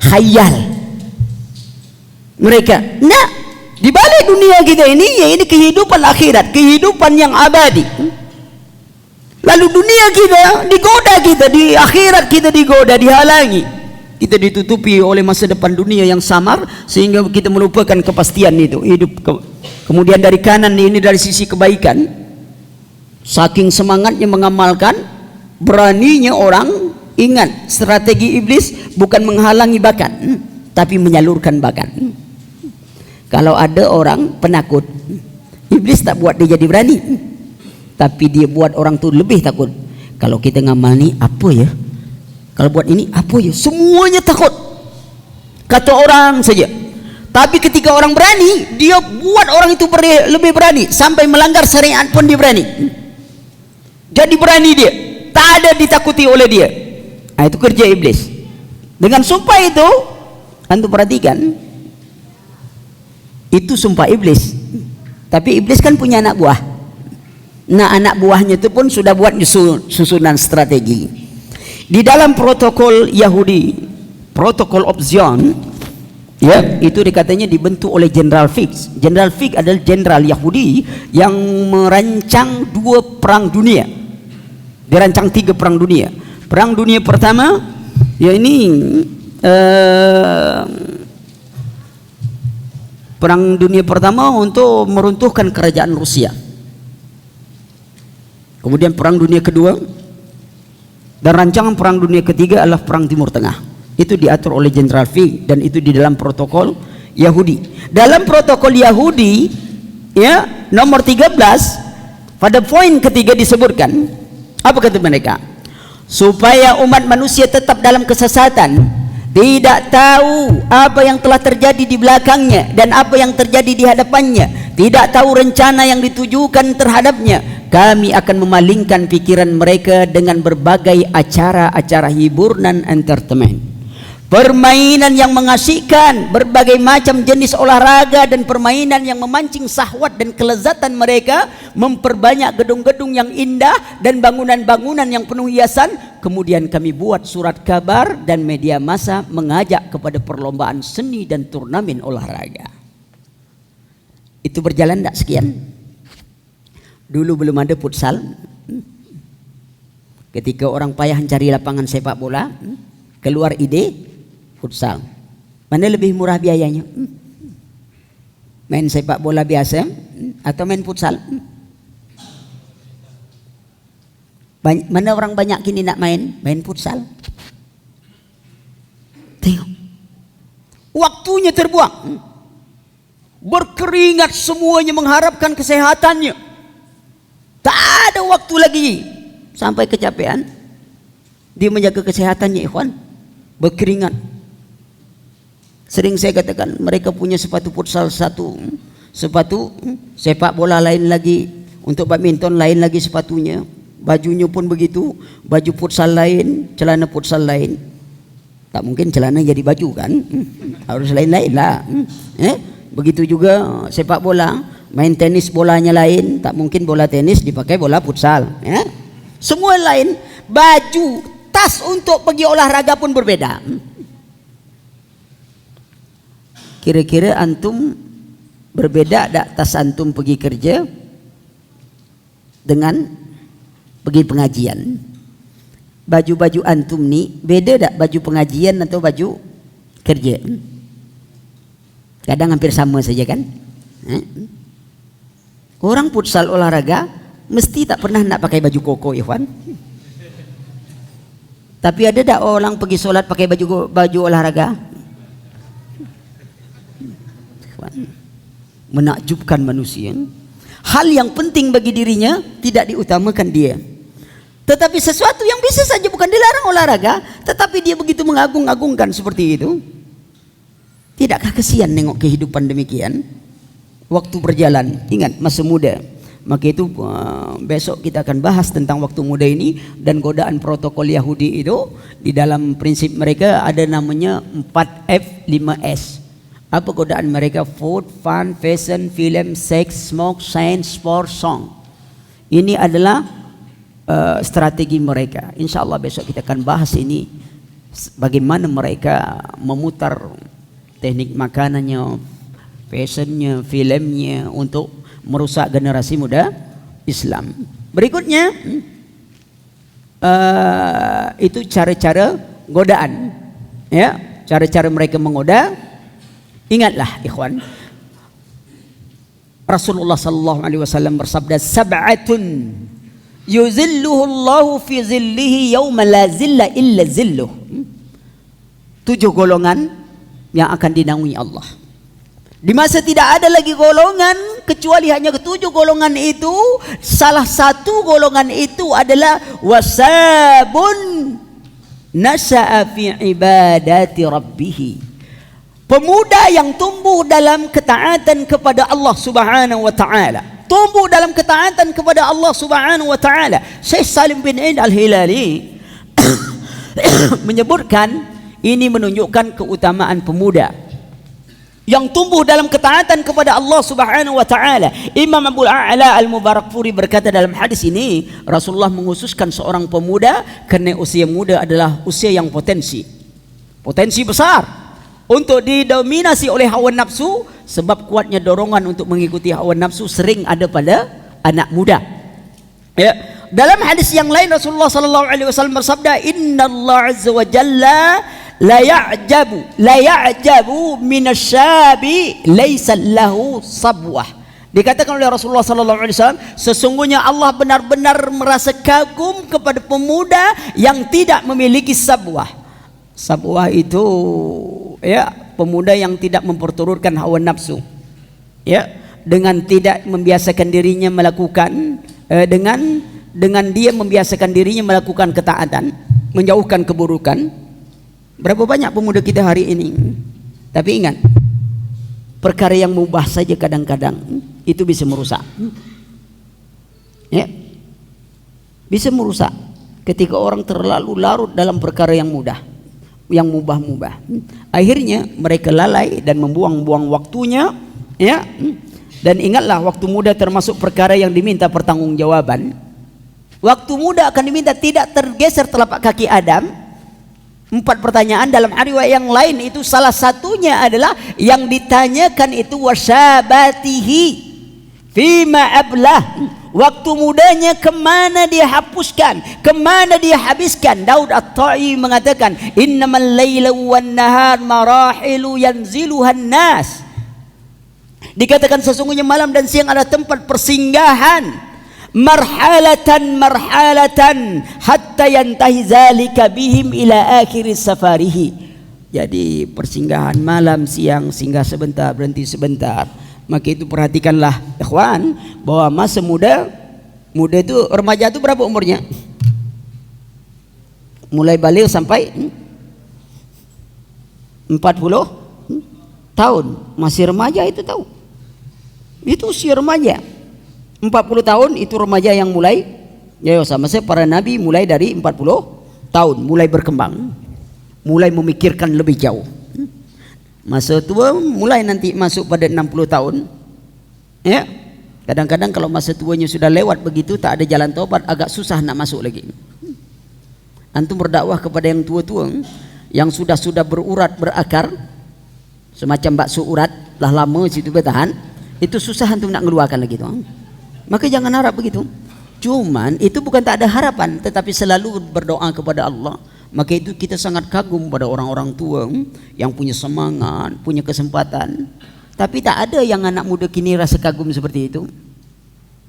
khayal mereka. Nah, di balik dunia kita ini, ya ini kehidupan akhirat, kehidupan yang abadi. Lalu dunia kita digoda, kita di akhirat kita digoda, dihalangi, kita ditutupi oleh masa depan dunia yang samar, sehingga kita melupakan kepastian itu hidup. Kemudian dari kanan ini, dari sisi kebaikan, saking semangatnya mengamalkan, beraninya orang. Ingat, strategi iblis bukan menghalangi bakat, tapi menyalurkan bakat. Kalau ada orang penakut, iblis tak buat dia jadi berani, tapi dia buat orang tu lebih takut. Kalau kita ngamal ni apa ya? Kalau buat ini apa ya? Semuanya takut. Kata orang saja. Tapi ketika orang berani, dia buat orang itu lebih berani, sampai melanggar syariat pun dia berani. Jadi berani dia, tak ada ditakuti oleh dia. Itu kerja iblis. Dengan sumpah itu, antum perhatikan, itu sumpah iblis. Tapi iblis kan punya anak buah. Nah, anak buahnya itu pun sudah buat susunan strategi. Di dalam protokol Yahudi, protokol of Zion, ya, itu dikatanya dibentuk oleh General Fix. General Fix adalah jenderal Yahudi yang merancang 2 perang dunia. Dirancang 3 perang dunia. Perang dunia pertama, ya ini perang dunia pertama untuk meruntuhkan kerajaan Rusia. Kemudian perang dunia kedua, dan rancangan perang dunia ketiga adalah perang Timur Tengah. Itu diatur oleh General Fig, dan itu di dalam protokol Yahudi. Dalam protokol Yahudi, ya, nomor 13 pada poin ketiga disebutkan, apa kata mereka? Supaya umat manusia tetap dalam kesesatan, tidak tahu apa yang telah terjadi di belakangnya dan apa yang terjadi di hadapannya, tidak tahu rencana yang ditujukan terhadapnya. Kami akan memalingkan pikiran mereka dengan berbagai acara-acara hiburan dan entertainment, permainan yang mengasihkan, berbagai macam jenis olahraga dan permainan yang memancing syahwat dan kelezatan mereka, memperbanyak gedung-gedung yang indah dan bangunan-bangunan yang penuh hiasan. Kemudian kami buat surat kabar dan media massa mengajak kepada perlombaan seni dan turnamen olahraga. Itu berjalan tak sekian? Dulu belum ada futsal. Ketika orang payah cari lapangan sepak bola, keluar ide futsal. Mana lebih murah biayanya? Main sepak bola biasa atau main futsal? Mana orang banyak kini nak main futsal? Tengok, waktunya terbuang, berkeringat semuanya mengharapkan kesehatannya. Tak ada waktu lagi sampai kecapean. Dia menjaga kesehatannya, ikhwan, berkeringat. Sering saya katakan, mereka punya sepatu futsal satu, sepatu sepak bola lain lagi, untuk badminton lain lagi sepatunya, bajunya pun begitu, baju futsal lain, celana futsal lain. Tak mungkin celana jadi baju kan, harus lain-lain lah. Begitu juga sepak bola, main tenis bolanya lain, tak mungkin bola tenis dipakai bola futsal, ya. Semua lain, baju, tas untuk pergi olahraga pun berbeda. Kira-kira antum berbeda tak tas antum pergi kerja dengan pergi pengajian? Baju-baju antum ni beda tak baju pengajian atau baju kerja? Kadang hampir sama saja kan? Orang futsal olahraga mesti tak pernah nak pakai baju koko, ikhwan. Tapi ada tak orang pergi solat pakai baju olahraga? Menakjubkan manusia. Hal yang penting bagi dirinya tidak diutamakan dia. Tetapi sesuatu yang bisa saja bukan dilarang olahraga, tetapi dia begitu mengagung-agungkan seperti itu. Tidakkah kesian nengok kehidupan demikian? Waktu berjalan, ingat masa muda. Maka itu besok kita akan bahas tentang waktu muda ini dan godaan protokol Yahudi itu. Di dalam prinsip mereka ada namanya 4F 5S. Apa godaan mereka? Food, fun, fashion, film, sex, smoke, science, sport, song. Ini adalah strategi mereka. Insya Allah besok kita akan bahas ini, bagaimana mereka memutar teknik makanannya, fashionnya, filmnya untuk merusak generasi muda Islam. Berikutnya itu cara-cara godaan, ya, cara-cara mereka menggoda. Ingatlah ikhwan, Rasulullah sallallahu alaihi wasallam bersabda, sab'atun yuzilluhullahu fi zillihi yauma la zilla illa zilluh. 7 golongan yang akan dinaungi Allah di masa tidak ada lagi golongan kecuali hanya 7 golongan itu. Salah satu golongan itu adalah wasabun nasha'a fi ibadati rabbih, pemuda yang tumbuh dalam ketaatan kepada Allah Subhanahu wa taala. Tumbuh dalam ketaatan kepada Allah Subhanahu wa taala. Syekh Salim bin Aid Al-Hilali menyebutkan ini menunjukkan keutamaan pemuda. yang tumbuh dalam ketaatan kepada Allah Subhanahu wa taala. Imam Abu A'la Al-Mubarakfuri berkata dalam hadis ini, Rasulullah menghususkan seorang pemuda kerana usia muda adalah usia yang potensi besar untuk didominasi oleh hawa nafsu, sebab kuatnya dorongan untuk mengikuti hawa nafsu sering ada pada anak muda. Ya, dalam hadis yang lain Rasulullah sallallahu alaihi wasallam bersabda, "Innallaha azza wa jalla la ya'jabu minasyabi laisa lahu sabwah." Dikatakan oleh Rasulullah sallallahu alaihi wasallam, sesungguhnya Allah benar-benar merasa kagum kepada pemuda yang tidak memiliki sabwah. Sabwah itu ya, pemuda yang tidak memperturutkan hawa nafsu. Ya, dengan tidak membiasakan dirinya melakukan dengan dia membiasakan dirinya melakukan ketaatan, menjauhkan keburukan. Berapa banyak pemuda kita hari ini? Tapi ingat, perkara yang mubah saja kadang-kadang itu bisa merusak. Ya, bisa merusak ketika orang terlalu larut dalam perkara yang mudah, yang mubah-mubah. Akhirnya mereka lalai dan membuang-buang waktunya. Ya, dan ingatlah, waktu muda termasuk perkara yang diminta pertanggungjawaban. Waktu muda akan diminta, tidak tergeser telapak kaki Adam. 4 pertanyaan dalam riwayat yang lain itu salah satunya adalah yang ditanyakan itu wasyabatihi fima ablah, waktu mudanya kemana dia hapuskan, kemana dia habiskan. Daud At-Ta'i mengatakan, innamal laila wan nahar marahilu yanziluhan nas. Dikatakan sesungguhnya malam dan siang adalah tempat persinggahan, marhalatan hatta yantahi zalika bihim ila akhir safarihi. Jadi persinggahan malam siang, singgah sebentar, berhenti sebentar. Maka itu perhatikanlah ikhwan, bahwa masa muda itu, remaja itu berapa umurnya? Mulai balik sampai 40 tahun, masih remaja itu tahu. Itu usia remaja. 40 tahun itu remaja yang mulai, ya sama saya para nabi mulai dari 40 tahun mulai berkembang, mulai memikirkan lebih jauh. Masa tua mulai nanti masuk pada 60 tahun. Ya, kadang-kadang kalau masa tuanya sudah lewat begitu, tak ada jalan taubat, agak susah nak masuk lagi. Antum berdakwah kepada yang tua-tua yang sudah berurat, berakar semacam bakso urat, lah lama situ bertahan, itu susah antum nak ngeluarkan lagi tu. Maka jangan harap begitu. Cuman itu bukan tak ada harapan, tetapi selalu berdoa kepada Allah. Maka itu kita sangat kagum pada orang-orang tua yang punya semangat, punya kesempatan. Tapi tak ada yang anak muda kini rasa kagum seperti itu.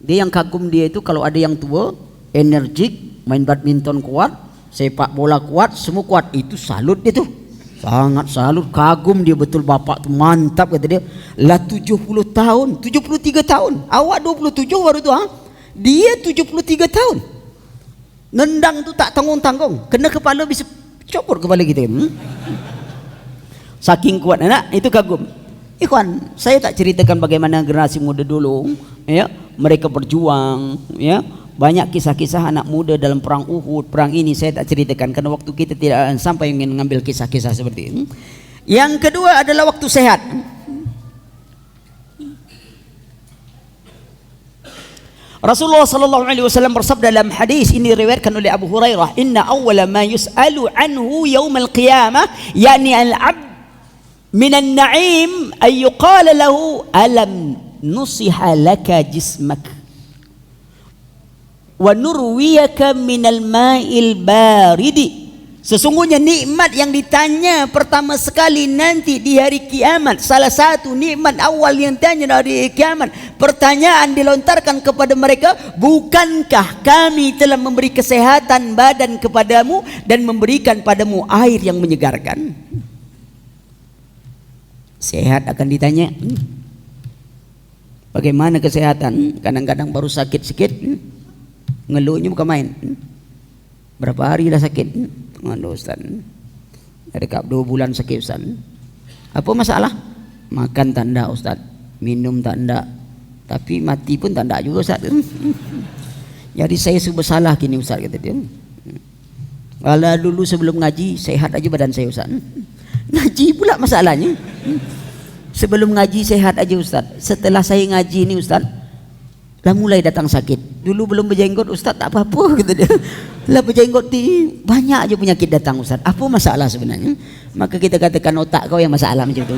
Dia yang kagum dia itu kalau ada yang tua, energik, main badminton kuat, sepak bola kuat, semua kuat, itu salut dia tu. Sangat salut, kagum dia betul, bapak tu mantap kata dia. Lah 70 tahun, 73 tahun. Awak 27 baru tu ha? Dia 73 tahun. Nendang tu tak tanggung-tanggung. Kena kepala bisa copot kepala kita. Saking kuat anak, itu kagum. Ikhwan, saya tak ceritakan bagaimana generasi muda dulu, ya, mereka berjuang, ya. Banyak kisah-kisah anak muda dalam perang Uhud, perang ini saya tak ceritakan karena waktu kita tidak sampai ingin mengambil kisah-kisah seperti ini. Yang kedua adalah waktu sehat. Rasulullah sallallahu alaihi wasallam bersabda dalam hadis ini diriwayatkan oleh Abu Hurairah, "Inna awwala ma yus'alu anhu yaumil qiyamah yani al-'abd minan na'im ay yuqala lahu alam nusiha laka jismak wa nurwiyaka minal ma'il baridi." Sesungguhnya nikmat yang ditanya pertama sekali nanti di hari kiamat, salah satu nikmat awal yang ditanya dari kiamat, pertanyaan dilontarkan kepada mereka, bukankah kami telah memberi kesehatan badan kepadamu dan memberikan padamu air yang menyegarkan? Sehat akan ditanya. Bagaimana kesehatan? Kadang-kadang baru sakit sikit, ngeluhnya bukan main. Berapa hari dah sakit? Aduh Ustaz, dekat 2 bulan sakit Ustaz. Apa masalah? Makan tak ndak Ustaz, minum tak ndak, tapi mati pun tak ndak juga Ustaz. Jadi saya serba salah kini Ustaz, kata dia. Kalau dulu sebelum ngaji sehat aja badan saya Ustaz, ngaji pula masalahnya. Sebelum ngaji sehat aja Ustaz. Setelah saya ngaji ini Ustaz, lah mulai datang sakit. Dulu belum berjenggot Ustaz, tak apa-apa kata dia. Lah berjenggot ni banyak aja penyakit datang Ustaz. Apa masalah sebenarnya? Maka kita katakan otak kau yang masalah macam tu.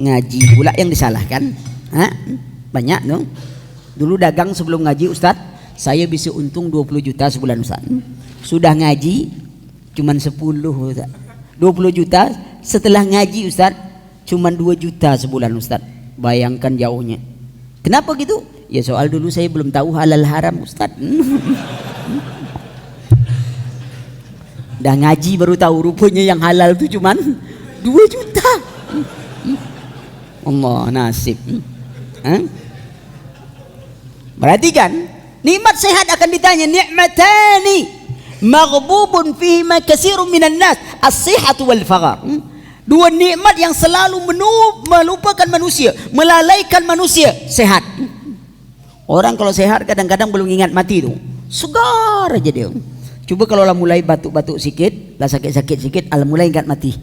Ngaji pula yang disalahkan. Banyak tu. Dulu dagang sebelum ngaji Ustaz, saya bisa untung 20 juta sebulan Ustaz. Sudah ngaji cuman 10 Ustaz. 20 juta setelah ngaji Ustaz cuman 2 juta sebulan Ustaz. Bayangkan jauhnya. Kenapa gitu? Ya soal dulu saya belum tahu halal haram Ustaz. Dah ngaji baru tahu rupanya yang halal itu cuman 2 juta. Allah nasib. Berarti kan nikmat sehat akan ditanya, nikmatani maghdubun fihima katsirun minan nas, as-sihhatu wal faghar. Dua nikmat yang selalu melupakan manusia, melalaikan manusia, sehat. Orang kalau sehat kadang-kadang belum ingat mati tu, segar aja dia. Coba kalau lah mulai batuk-batuk sikit, lah sakit-sakit sikit, lah mulai ingat mati.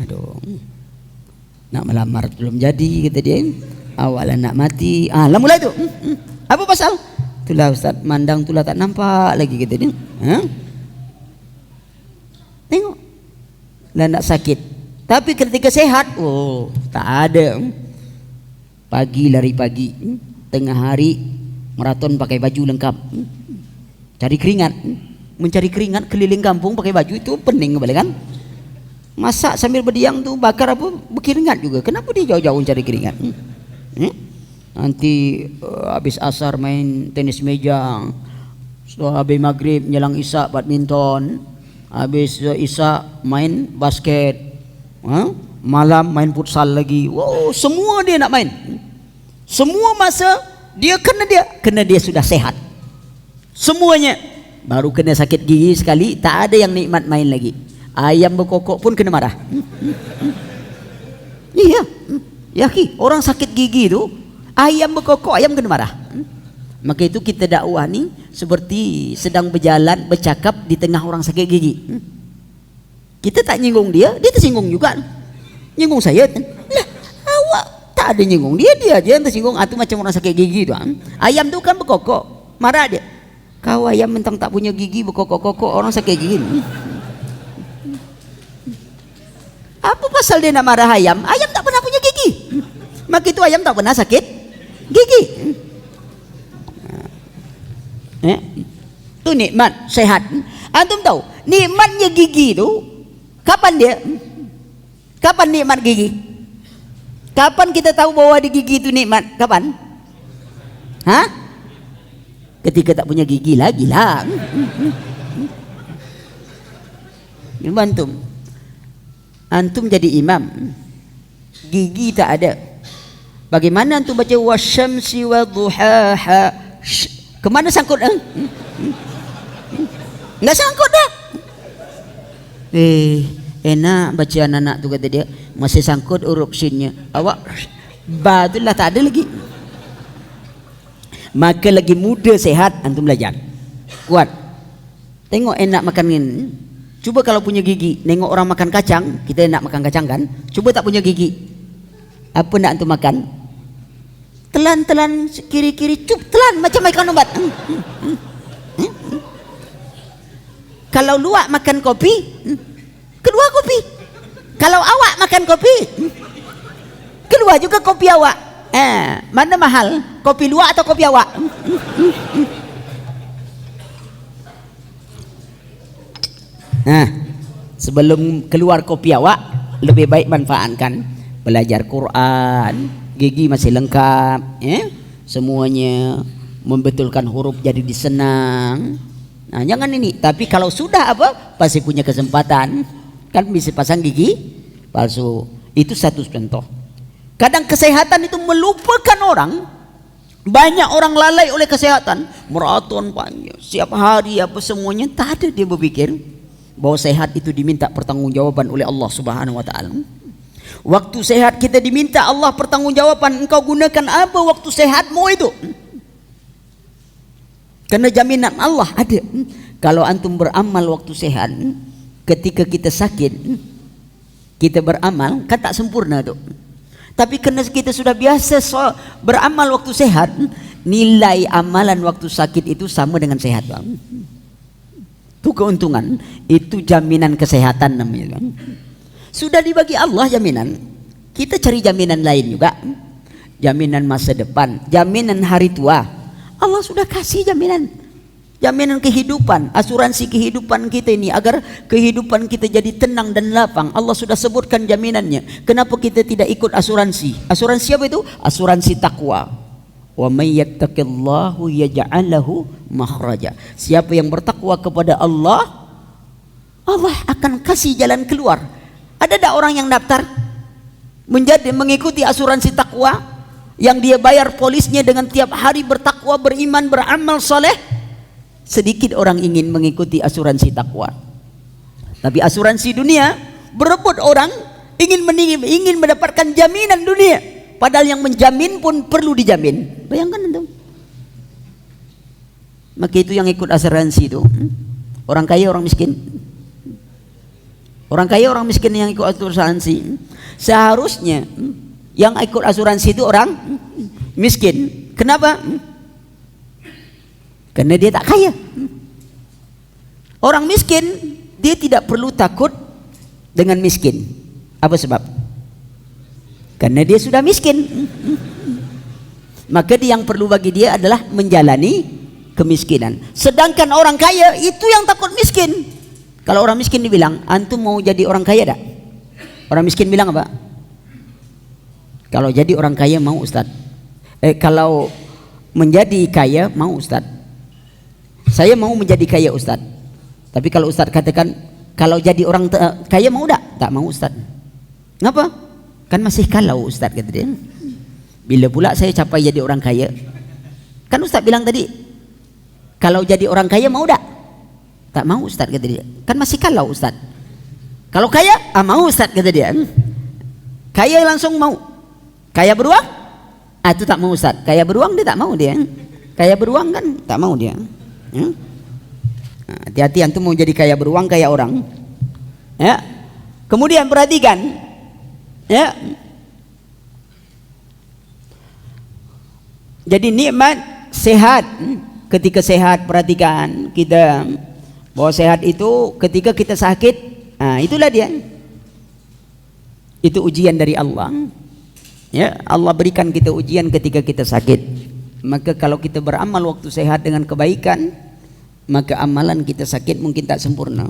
Aduh, nak melamar belum jadi kata dia, awalan nak mati, lah mulai tu. Apa pasal? Itulah Ustaz, mandang tulah tak nampak lagi kata dia. Tengok lah nak sakit. Tapi ketika sehat, oh tak ada. Pagi lari pagi, tengah hari maraton pakai baju lengkap, cari keringat, mencari keringat keliling kampung pakai baju itu pening kembali kan. Masak sambil berdiam tu bakar apa berkeringat juga. Kenapa dia jauh-jauh cari keringat? Nanti habis asar main tenis meja, setelah habis maghrib menjelang isya badminton, habis isya main basket, malam main futsal lagi. Wow, semua dia nak main. Semua masa dia kena dia sudah sehat. Semuanya. Baru kena sakit gigi sekali, tak ada yang nikmat main lagi. Ayam berkokok pun kena marah. Iya. Yaki, orang sakit gigi tu ayam berkokok, ayam kena marah. Maka itu kita dakwah ni seperti sedang berjalan bercakap di tengah orang sakit gigi. Kita tak nyinggung dia, dia tersinggung juga. Nyinggung saya, lah awak tak ada nyinggung dia aja yang tersinggung. Itu macam orang sakit gigi tu. Ayam tu kan berkokok, marah dia. Kau ayam mentang tak punya gigi berkokok-kokok, orang sakit gigi. Apa pasal dia nak marah ayam? Ayam tak pernah punya gigi. Maka itu ayam tak pernah sakit gigi. Itu nikmat sehat. Antum tahu nikmatnya gigi itu kapan dia? Kapan nikmat gigi? Kapan kita tahu bahwa di gigi itu nikmat? Kapan? Ketika tak punya gigi lagi lah. Antum jadi imam, gigi tak ada. Bagaimana antum baca wasyamsi wadduhaha? Kemana sangkut? Enggak sangkut dah. Enak baca anak-anak tu kata dia, masih sangkut huruf sinnya. Awak ba tu lah tak ada lagi. Maka lagi muda sehat antum belajar. Kuat. Tengok enak makan ini. Cuba kalau punya gigi, nengok orang makan kacang, kita nak makan kacang kan? Cuba tak punya gigi. Apa nak antum makan? Telan-telan kiri-kiri, telan macam makan obat. Kalau luak makan kopi, keluar kopi. Kalau awak makan kopi, keluar juga kopi awak. Mana mahal? Kopi luak atau kopi awak? Sebelum keluar kopi awak, lebih baik manfaatkan belajar Quran, gigi masih lengkap, semuanya membetulkan huruf jadi disenang. Nah, jangan ini. Tapi kalau sudah apa, pasti punya kesempatan, kan bisa pasang gigi palsu. Itu satu contoh. Kadang kesehatan itu melupakan orang. Banyak orang lalai oleh kesehatan, maraton panjang, setiap hari apa semuanya, tak ada dia berpikir bahwa sehat itu diminta pertanggungjawaban oleh Allah Subhanahu wa taala. Waktu sehat kita diminta Allah pertanggungjawaban, engkau gunakan apa waktu sehatmu itu? Karena jaminan Allah ada. Kalau antum beramal waktu sehat, ketika kita sakit, kita beramal, kan tak sempurna tu. Tapi karena kita sudah biasa beramal waktu sehat, nilai amalan waktu sakit itu sama dengan sehat, bang. Itu keuntungan, itu jaminan kesehatan namanya, bang. Sudah dibagi Allah jaminan, kita cari jaminan lain juga, jaminan masa depan, jaminan hari tua. Allah sudah kasih jaminan. Jaminan kehidupan, asuransi kehidupan kita ini agar kehidupan kita jadi tenang dan lapang. Allah sudah sebutkan jaminannya. Kenapa kita tidak ikut asuransi? Asuransi apa itu? Asuransi takwa. Wa may yattaqillahu yaj'al lahu makhraja. Siapa yang bertakwa kepada Allah, Allah akan kasih jalan keluar. Ada tak orang yang daftar mengikuti asuransi takwa yang dia bayar polisnya dengan tiap hari bertakwa, beriman, beramal soleh? Sedikit orang ingin mengikuti asuransi takwa. Tapi asuransi dunia berebut orang ingin mendapatkan jaminan dunia, padahal yang menjamin pun perlu dijamin. Bayangkan itu. Maka itu yang ikut asuransi itu orang kaya, orang miskin. Orang kaya, orang miskin yang ikut asuransi. Seharusnya yang ikut asuransi itu orang miskin. Kenapa? Karena dia tak kaya. Orang miskin, dia tidak perlu takut dengan miskin. Apa sebab? Karena dia sudah miskin. Maka yang perlu bagi dia adalah menjalani kemiskinan. Sedangkan orang kaya itu yang takut miskin. Kalau orang miskin dibilang, antum mau jadi orang kaya tak? Orang miskin bilang apa? Kalau jadi orang kaya mau, Ustaz. Kalau menjadi kaya mau, Ustaz. Saya mau menjadi kaya, Ustaz. Tapi kalau Ustaz katakan kalau jadi orang kaya mau tak? Tak mau, Ustaz. Kenapa? Kan masih kalau, Ustaz, kata dia. Bila pula saya capai jadi orang kaya? Kan Ustaz bilang tadi kalau jadi orang kaya mau tak? Tak mau, Ustaz, kata dia. Kan masih kalau, Ustaz. Kalau kaya, mau, Ustaz, kata dia. Kaya langsung mau. Kaya beruang? Itu tak mau, Ustaz. Kaya beruang dia tak mau dia. Kaya beruang kan tak mau dia. Hati-hati antum mau jadi kaya beruang, kaya orang. Ya. Kemudian perhatikan, ya. Jadi nikmat sehat. Ketika sehat, perhatikan kita bahwa sehat itu ketika kita sakit, itulah dia. Itu ujian dari Allah. Ya, Allah berikan kita ujian ketika kita sakit. Maka kalau kita beramal waktu sehat dengan kebaikan, maka amalan kita sakit mungkin tak sempurna,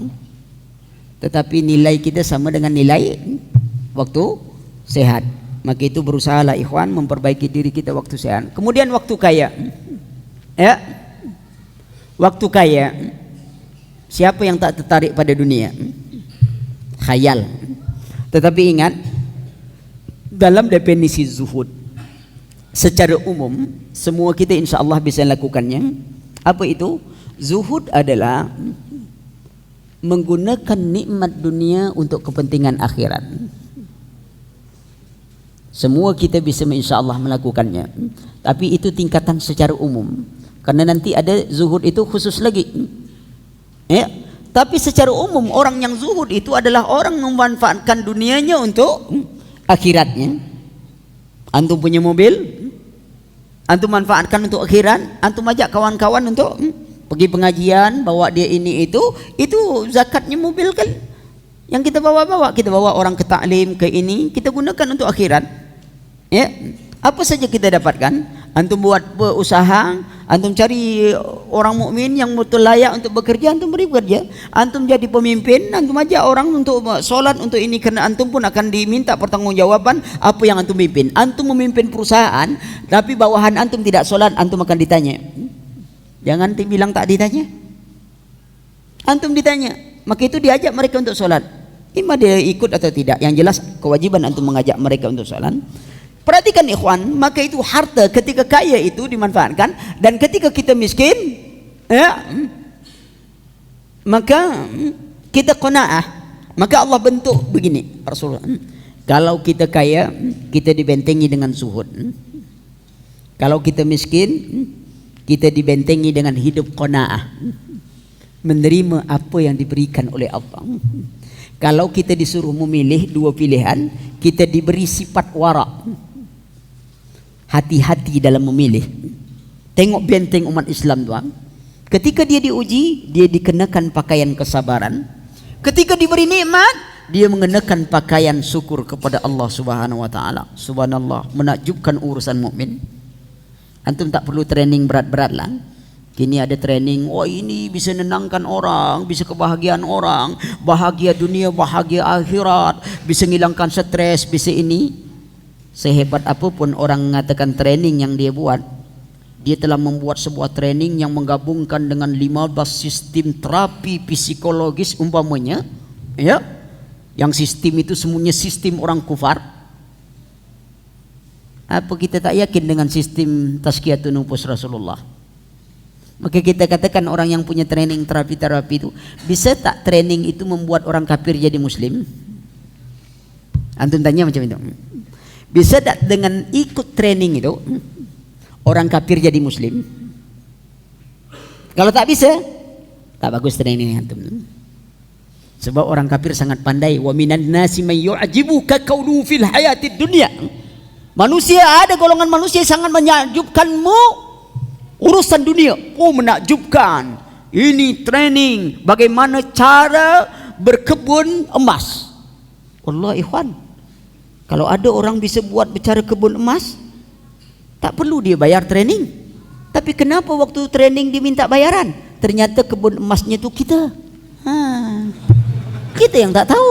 tetapi nilai kita sama dengan nilai waktu sehat. Maka itu berusahalah ikhwan memperbaiki diri kita waktu sehat. Kemudian waktu kaya, ya, waktu kaya, siapa yang tak tertarik pada dunia? Khayal. Tetapi ingat, dalam definisi zuhud secara umum semua kita insya Allah bisa lakukannya. Apa itu? Zuhud adalah menggunakan nikmat dunia untuk kepentingan akhirat. Semua kita bisa insya Allah melakukannya. Tapi itu tingkatan secara umum. Karena nanti ada zuhud itu khusus lagi. Ya. Tapi secara umum orang yang zuhud itu adalah orang memanfaatkan dunianya untuk akhiratnya. Antum punya mobil, antum manfaatkan untuk akhirat, antum ajak kawan-kawan untuk pergi pengajian, bawa dia ini itu zakatnya mobil kan. Yang kita bawa-bawa, kita bawa orang ke taklim, ke ini, kita gunakan untuk akhirat. Ya, apa saja kita dapatkan? Antum buat usaha, antum cari orang mukmin yang betul layak untuk bekerja, antum beri bekerja. Antum jadi pemimpin, antum ajak orang untuk solat untuk ini, karena antum pun akan diminta pertanggungjawaban apa yang antum pimpin. Antum memimpin perusahaan, tapi bawahan antum tidak solat, antum akan ditanya. Jangan bilang tak ditanya. Antum ditanya, maka itu diajak mereka untuk solat. Ima dia ikut atau tidak. Yang jelas kewajiban antum mengajak mereka untuk solat. Perhatikan ikhwan, maka itu harta ketika kaya itu dimanfaatkan, dan ketika kita miskin, ya, maka kita qanaah. Maka Allah bentuk begini, Rasulullah. Kalau kita kaya, kita dibentengi dengan zuhud. Kalau kita miskin, kita dibentengi dengan hidup qanaah. menerima apa yang diberikan oleh Allah. Kalau kita disuruh memilih dua pilihan, kita diberi sifat wara', hati-hati dalam memilih. Tengok benteng umat Islam tuan. Ketika dia diuji, dia dikenakan pakaian kesabaran. Ketika diberi nikmat, dia mengenakan pakaian syukur kepada Allah Subhanahu wa taala. Subhanallah, menakjubkan urusan mukmin. Antum tak perlu training berat-berat lah. Kini ada training, oh ini bisa nenangkan orang, bisa kebahagiaan orang, bahagia dunia, bahagia akhirat, bisa ngilangkan stres, bisa ini. Sehebat apapun orang mengatakan training yang dia buat, dia telah membuat sebuah training yang menggabungkan dengan 15 sistem terapi psikologis umpamanya, ya. Yang sistem itu semuanya sistem orang kufar. Apa kita tak yakin dengan sistem tazkiyatun nufus Rasulullah? Maka kita katakan orang yang punya training terapi-terapi itu, bisa tak training itu membuat orang kafir jadi muslim? Antum tanya macam itu. Bisa tak dengan ikut training itu orang kafir jadi muslim? Kalau tak bisa, tak bagus training antum. Sebab orang kafir sangat pandai. Wa minan nasi may yu'jibuka qawluhu fil hayatid dunya. Manusia, ada golongan manusia yang sangat menakjubkanmu urusan dunia. Oh, menakjubkan. Ini training bagaimana cara berkebun emas. Allah ikhwan, kalau ada orang bisa buat bicara kebun emas, tak perlu dia bayar training. Tapi kenapa waktu training diminta bayaran? Ternyata kebun emasnya itu kita. Kita yang tak tahu.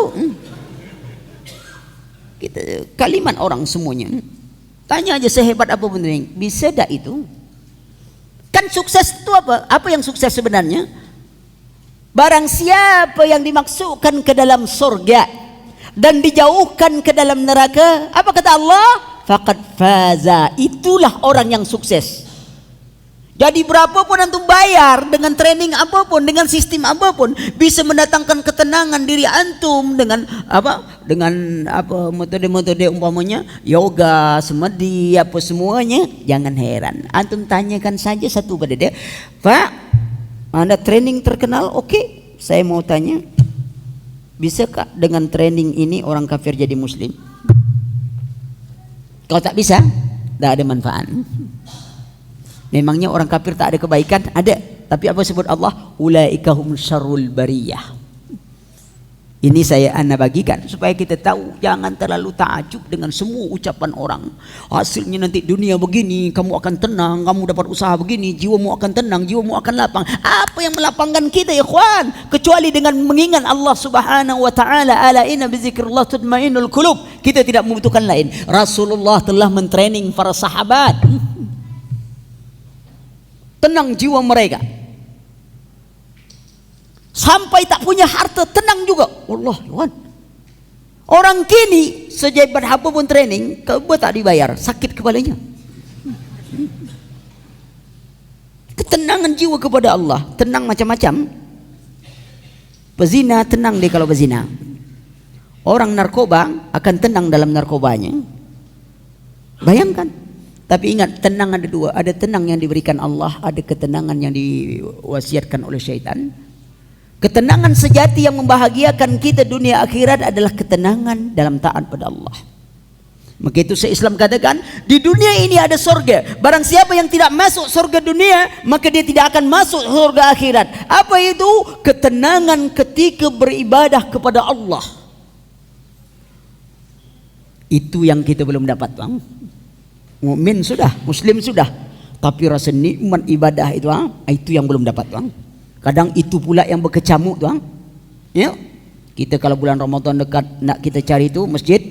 Kita kalimat orang semuanya. Tanya aja sehebat apa pun training, bisa tak itu? Kan sukses itu apa? Apa yang sukses sebenarnya? Barang siapa yang dimasukkan ke dalam surga dan dijauhkan ke dalam neraka, apa kata Allah? Faqad faza. Itulah orang yang sukses. Jadi berapapun antum bayar, dengan training apapun, dengan sistem apapun, bisa mendatangkan ketenangan diri antum dengan apa? Dengan apa metode-metode umpamanya yoga, semedi, apa semuanya, jangan heran. Antum tanyakan saja satu pada dia, Pak, Anda training terkenal, oke, saya mau tanya, bisakah dengan training ini orang kafir jadi muslim? Kalau tak bisa, tak ada manfaat. Memangnya orang kafir tak ada kebaikan? Ada. Tapi apa sebut Allah? Ulaika hum syarrul bariyah. Ini saya bagikan supaya kita tahu, jangan terlalu takjub dengan semua ucapan orang. Hasilnya nanti dunia begini, kamu akan tenang, kamu dapat usaha begini, jiwamu akan tenang, jiwamu akan lapang. Apa yang melapangkan kita, ikhwan? Kecuali dengan mengingat Allah Subhanahu wa taala. Ala inna bizikrillah tatma'innul qulub. Kita tidak membutuhkan lain. Rasulullah telah mentraining para sahabat. Tenang jiwa mereka. Sampai tak punya harta, tenang juga. Allah, orang kini sejabat apapun training, kalau tak dibayar, sakit kepalanya. Ketenangan jiwa kepada Allah, tenang macam-macam. Pezina tenang dia kalau berzina. Orang narkoba akan tenang dalam narkobanya. Bayangkan. Tapi ingat, tenang ada dua. Ada tenang yang diberikan Allah, ada ketenangan yang diwasiatkan oleh syaitan. Ketenangan sejati yang membahagiakan kita dunia akhirat adalah ketenangan dalam taat pada Allah. Maka itu se-Islam katakan, di dunia ini ada surga. Barang siapa yang tidak masuk surga dunia, maka dia tidak akan masuk surga akhirat. Apa itu? Ketenangan ketika beribadah kepada Allah. Itu yang kita belum dapat, bang. Mukmin sudah, muslim sudah, tapi rasa nikmat ibadah itu yang belum dapat, bang. Kadang itu pula yang berkecamuk, bang. Ya, kita kalau bulan Ramadan dekat nak kita cari itu masjid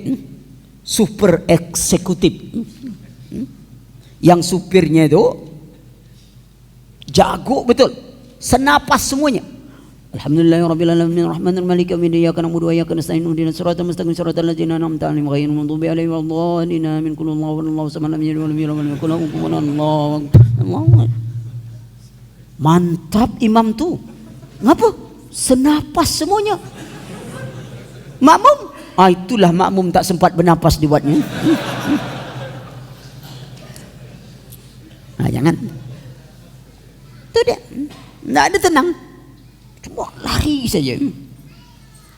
super eksekutif, yang supirnya itu jago betul, senapas semuanya. Alhamdulillahirabbil alamin arrahmanir maliki yaumiddin iyyaka na'budu wa iyyaka nasta'in ihdinas siratal mustaqim siratal ladzina an'amta 'alaihim ghairil maghdubi 'alaihim waladdallin amin. Qul huwallahu samad lam yalid wa lam yulad wa lam yakul lahu kufuwan ahad. Mantap imam tu. Ngapa? Senapas semuanya. Makmum? Itulah makmum tak sempat bernapas dibuatnya. Jangan. Itu dia. Tidak ada tenang. Semua lari saja.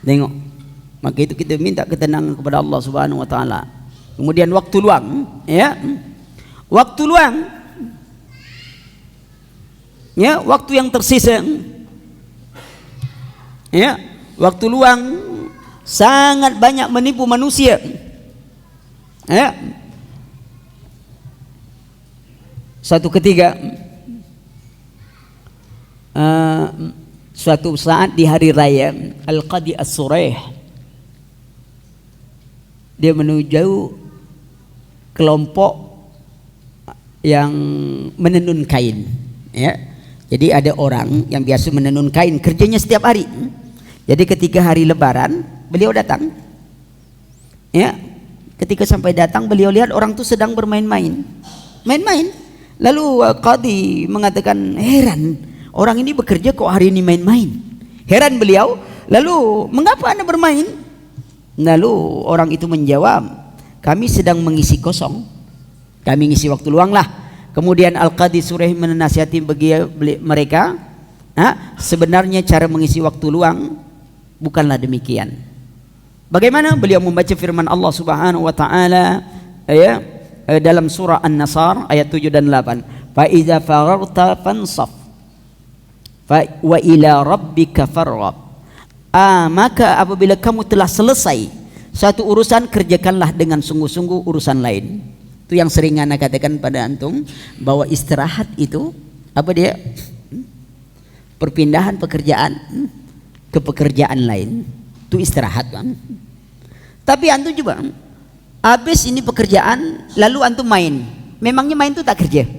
Tengok. Maka itu kita minta ketenangan kepada Allah Subhanahu wa taala. Kemudian waktu luang, ya. Waktu luang. Ya, waktu yang tersisa. Ya, waktu luang sangat banyak menipu manusia. Ya. Suatu ketika suatu saat di hari raya Al-Qadi As-Suraih, dia menuju kelompok yang menenun kain, ya. Jadi ada orang yang biasa menenun kain, kerjanya setiap hari. Jadi ketika hari lebaran beliau datang, ya. Ketika sampai datang beliau lihat orang itu sedang bermain-main. Lalu Qadi mengatakan, heran, orang ini bekerja kok hari ini main-main. Heran beliau, lalu mengapa Anda bermain? Lalu orang itu menjawab, kami sedang mengisi kosong, kami ngisi waktu luang lah. Kemudian Al-Qadi Suraih menasihati bagi mereka, sebenarnya cara mengisi waktu luang bukanlah demikian. Bagaimana? Beliau membaca firman Allah Subhanahu wa taala, ya, dalam surah An-Nasr ayat 7 dan 8. Fa iza faragta fansab wa ila rabbika farghab. Maka apabila kamu telah selesai satu urusan, kerjakanlah dengan sungguh-sungguh urusan lain. Itu yang sering ana katakan pada antum, bahwa istirahat itu apa dia? Perpindahan pekerjaan ke pekerjaan lain. Itu istirahat, kan? Tapi antum coba, habis ini pekerjaan lalu antum main. Memangnya main itu tak kerja?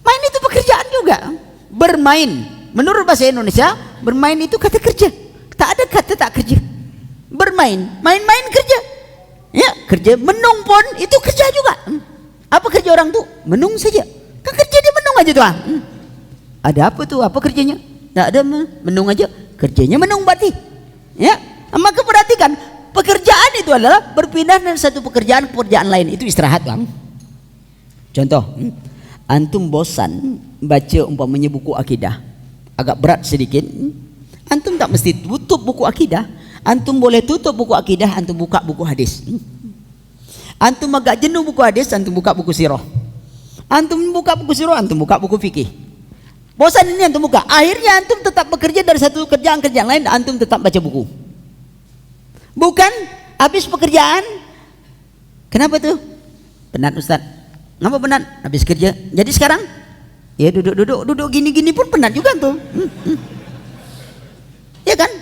Main itu pekerjaan juga. Bermain, menurut bahasa Indonesia, bermain itu kata kerja. Tak ada kata tak kerja. Bermain, main-main kerja. Ya, kerja menung pun itu kerja juga. Apa kerja orang tuh? Menung saja. Kan kerja dia menung aja tuh. Ada apa tuh? Apa kerjanya? Tak ada, menung aja. Kerjanya menung berarti. Ya, maka perhatikan, pekerjaan itu adalah berpindah dari satu pekerjaan ke pekerjaan lain. Itu istirahat, Bang. Contoh, antum bosan baca umpamanya buku akidah, agak berat sedikit, antum tak mesti tutup buku akidah. Antum boleh tutup buku akidah, antum buka buku hadis. Antum agak jenuh buku hadis, antum buka buku sirah. Antum buka buku sirah, antum buka buku fikih. Bosan ini antum buka. Akhirnya antum tetap bekerja dari satu kerjaan-kerjaan lain, antum tetap baca buku. Bukan habis pekerjaan. Kenapa tuh? Penat, Ustaz. Ngapa penat? Habis kerja. Jadi sekarang ya duduk gini-gini pun penat juga tuh. Ya kan?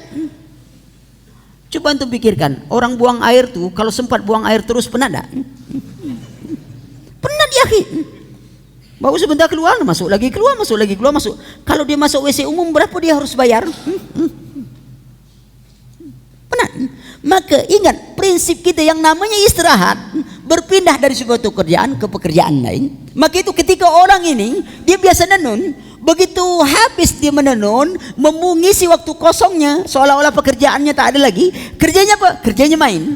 Coba antum pikirkan, orang buang air tuh kalau sempat buang air terus penat tak? Penat ya, akhi. Baru sebentar keluar, masuk lagi keluar, masuk lagi keluar, masuk. Kalau dia masuk WC umum berapa dia harus bayar? Penat. Maka ingat, prinsip kita yang namanya istirahat, berpindah dari suatu kerjaan ke pekerjaan lain. Maka itu ketika orang ini dia biasa menenun, begitu habis dia menenun, mengisi waktu kosongnya seolah-olah pekerjaannya tak ada lagi. Kerjanya apa? Kerjanya main.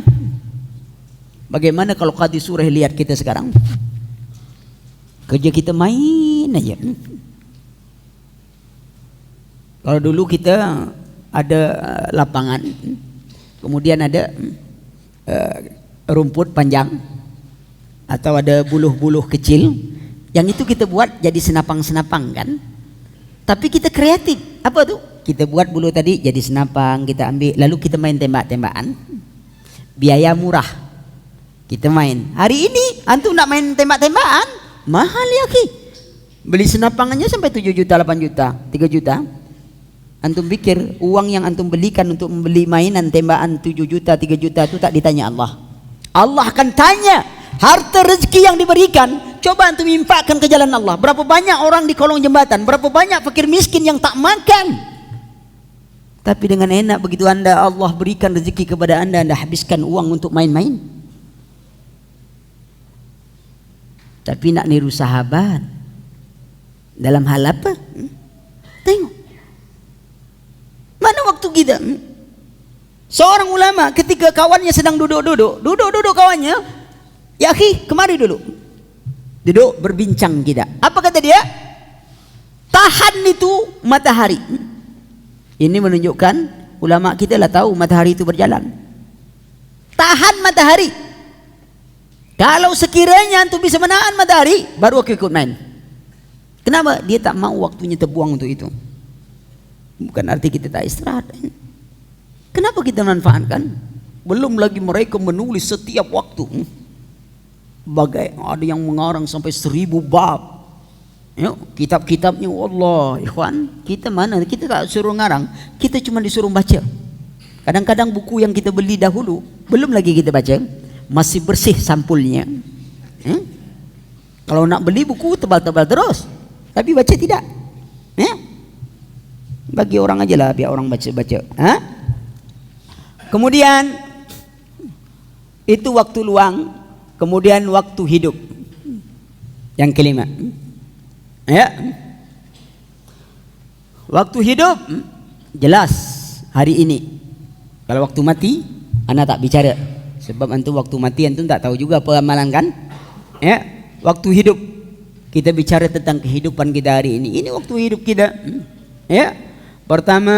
Bagaimana kalau Qadi Suraih lihat kita sekarang? Kerja kita main aja. Kalau dulu kita ada lapangan, kemudian ada rumput panjang atau ada buluh-buluh kecil, yang itu kita buat jadi senapang-senapang, kan? Tapi kita kreatif. Apa tuh? Kita buat buluh tadi jadi senapang, kita ambil, lalu kita main tembak-tembakan. Biaya murah. Kita main. Hari ini antum nak main tembak-tembakan, mahal ya, ki. Beli senapangannya sampai 7 juta, 8 juta, 3 juta. Antum pikir uang yang antum belikan untuk membeli mainan tembakan 7 juta, 3 juta itu tak ditanya Allah. Allah akan tanya harta rezeki yang diberikan. Coba antum infakkan ke jalan Allah. Berapa banyak orang di kolong jembatan, berapa banyak fakir miskin yang tak makan. Tapi dengan enak begitu Allah berikan rezeki kepada anda habiskan uang untuk main-main. Tapi nak niru sahabat dalam hal apa? Tengok. Mana waktu kita? Seorang ulama ketika kawannya sedang duduk kawannya, ya akhi, kemari dulu. Duduk berbincang kita. Apa kata dia? Tahan itu matahari. Ini menunjukkan ulama kita lah tahu matahari itu berjalan. Tahan matahari. Kalau sekiranya antum bisa menahan matahari, baru aku ikut main. Kenapa? Dia tak mau waktunya terbuang untuk itu. Bukan arti kita tak istirahat. Kenapa kita manfaatkan? Belum lagi mereka menulis setiap waktu. Bagai ada yang mengarang sampai 1000 bab. Kitab-kitabnya Allah, ikhwan. Kita mana? Kita tak suruh ngarang. Kita cuma disuruh baca. Kadang-kadang buku yang kita beli dahulu belum lagi kita baca, masih bersih sampulnya. Kalau nak beli buku tebal-tebal terus, tapi baca tidak. Bagi orang aja lah, biar orang baca-baca. Kemudian itu waktu luang, kemudian waktu hidup. Yang kelima, waktu hidup jelas hari ini. Kalau waktu mati, anak tak bicara. Sebab antum waktu mati antum tak tahu juga apa amalan kan? Waktu hidup kita bicara tentang kehidupan kita hari ini. Ini waktu hidup kita. Pertama,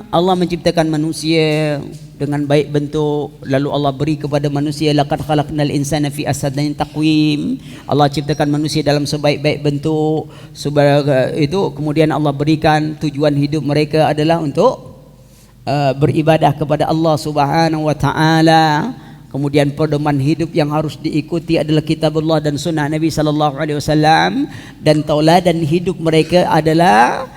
Allah menciptakan manusia dengan baik bentuk, lalu Allah beri kepada manusia laqad khalaqnal insana fi ahsani taqwim. Allah ciptakan manusia dalam sebaik-baik bentuk. Itu kemudian Allah berikan tujuan hidup mereka adalah untuk beribadah kepada Allah Subhanahu wa taala. Kemudian pedoman hidup yang harus diikuti adalah kitabullah dan sunnah Nabi sallallahu alaihi wasallam, dan tauladan hidup mereka adalah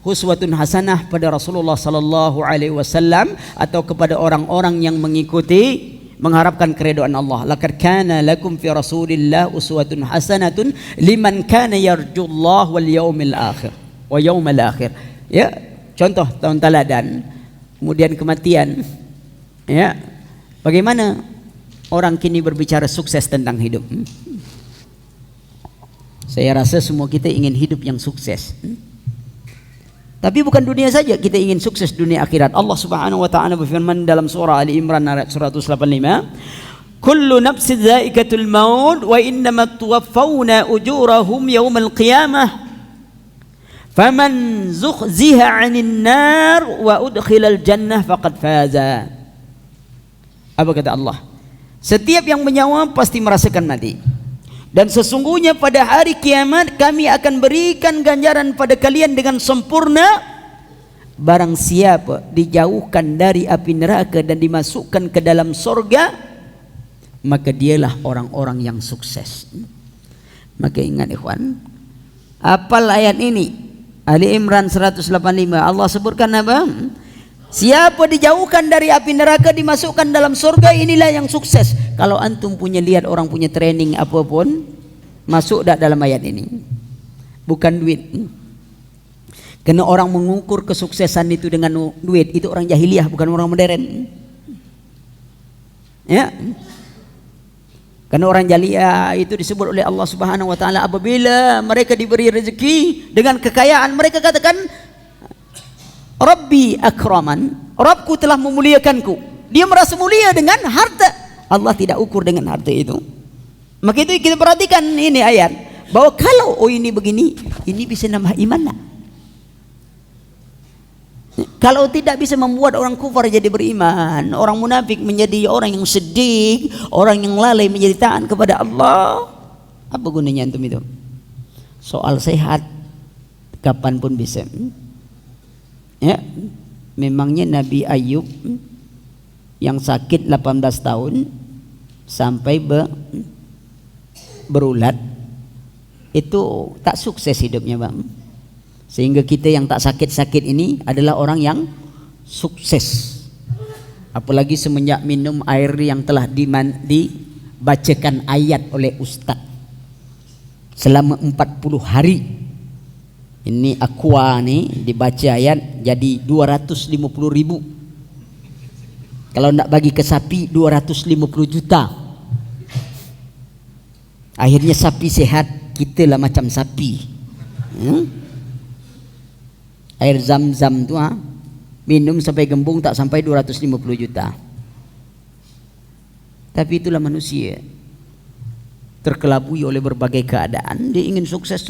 uswatun hasanah pada Rasulullah sallallahu alaihi wasallam atau kepada orang-orang yang mengikuti mengharapkan keridhaan Allah. Laqad kana lakum fi Rasulillah uswatun hasanatun liman kana yarjullah wal yaumil akhir wa yaumal akhir. Contoh tahun teladan. Kemudian kematian. Bagaimana orang kini berbicara sukses tentang hidup? Saya rasa semua kita ingin hidup yang sukses. Tapi bukan dunia saja, kita ingin sukses dunia akhirat. Allah Subhanahu wa taala berfirman dalam surah Ali Imran ayat 185, "Kullu nafsin dha'iqatul maut wa innamat tuwaffawna ujurahum yaumal qiyamah. Faman zukhziha 'anil nar wa udkhilal jannah faqad faza." Apa kata Allah? Setiap yang menyawa pasti merasakan mati. Dan sesungguhnya pada hari kiamat kami akan berikan ganjaran pada kalian dengan sempurna. Barang siapa dijauhkan dari api neraka dan dimasukkan ke dalam sorga, maka dialah orang-orang yang sukses. Maka ingat ikhwan, apal ayat ini, Ali Imran 185. Allah sebutkan apa? Siapa dijauhkan dari api neraka dimasukkan dalam surga, inilah yang sukses. Kalau antum punya lihat orang punya training apapun, masuk tak dalam ayat ini? Bukan duit. Karena orang mengukur kesuksesan itu dengan duit, itu orang jahiliyah, bukan orang modern. Karena orang jahiliyah itu disebut oleh Allah Subhanahu wa taala, apabila mereka diberi rezeki dengan kekayaan, mereka katakan Rabbi akraman, Rabbku telah memuliakanku. Dia merasa mulia dengan harta. Allah tidak ukur dengan harta itu. Maka itu kita perhatikan ini ayat, bahwa kalau ini begini, ini bisa nambah iman tak? Kalau tidak bisa membuat orang kufar jadi beriman, orang munafik menjadi orang yang sedih, orang yang lalai menjadi taat kepada Allah, apa gunanya antum itu? Soal sehat kapanpun bisa. Memangnya Nabi Ayub yang sakit 18 tahun sampai berulat itu tak sukses hidupnya, Bang. Sehingga kita yang tak sakit-sakit ini adalah orang yang sukses. Apalagi semenjak minum air yang telah dibacakan ayat oleh Ustaz selama 40 hari. Ini aqua nih dibaca ayat jadi 250.000. Kalau nak bagi ke sapi 250 juta. Akhirnya sapi sehat, kita lah macam sapi. Air zam-zam tu minum sampai gembung tak sampai 250 juta. Tapi itulah manusia. terkelabui oleh berbagai keadaan. Dia ingin sukses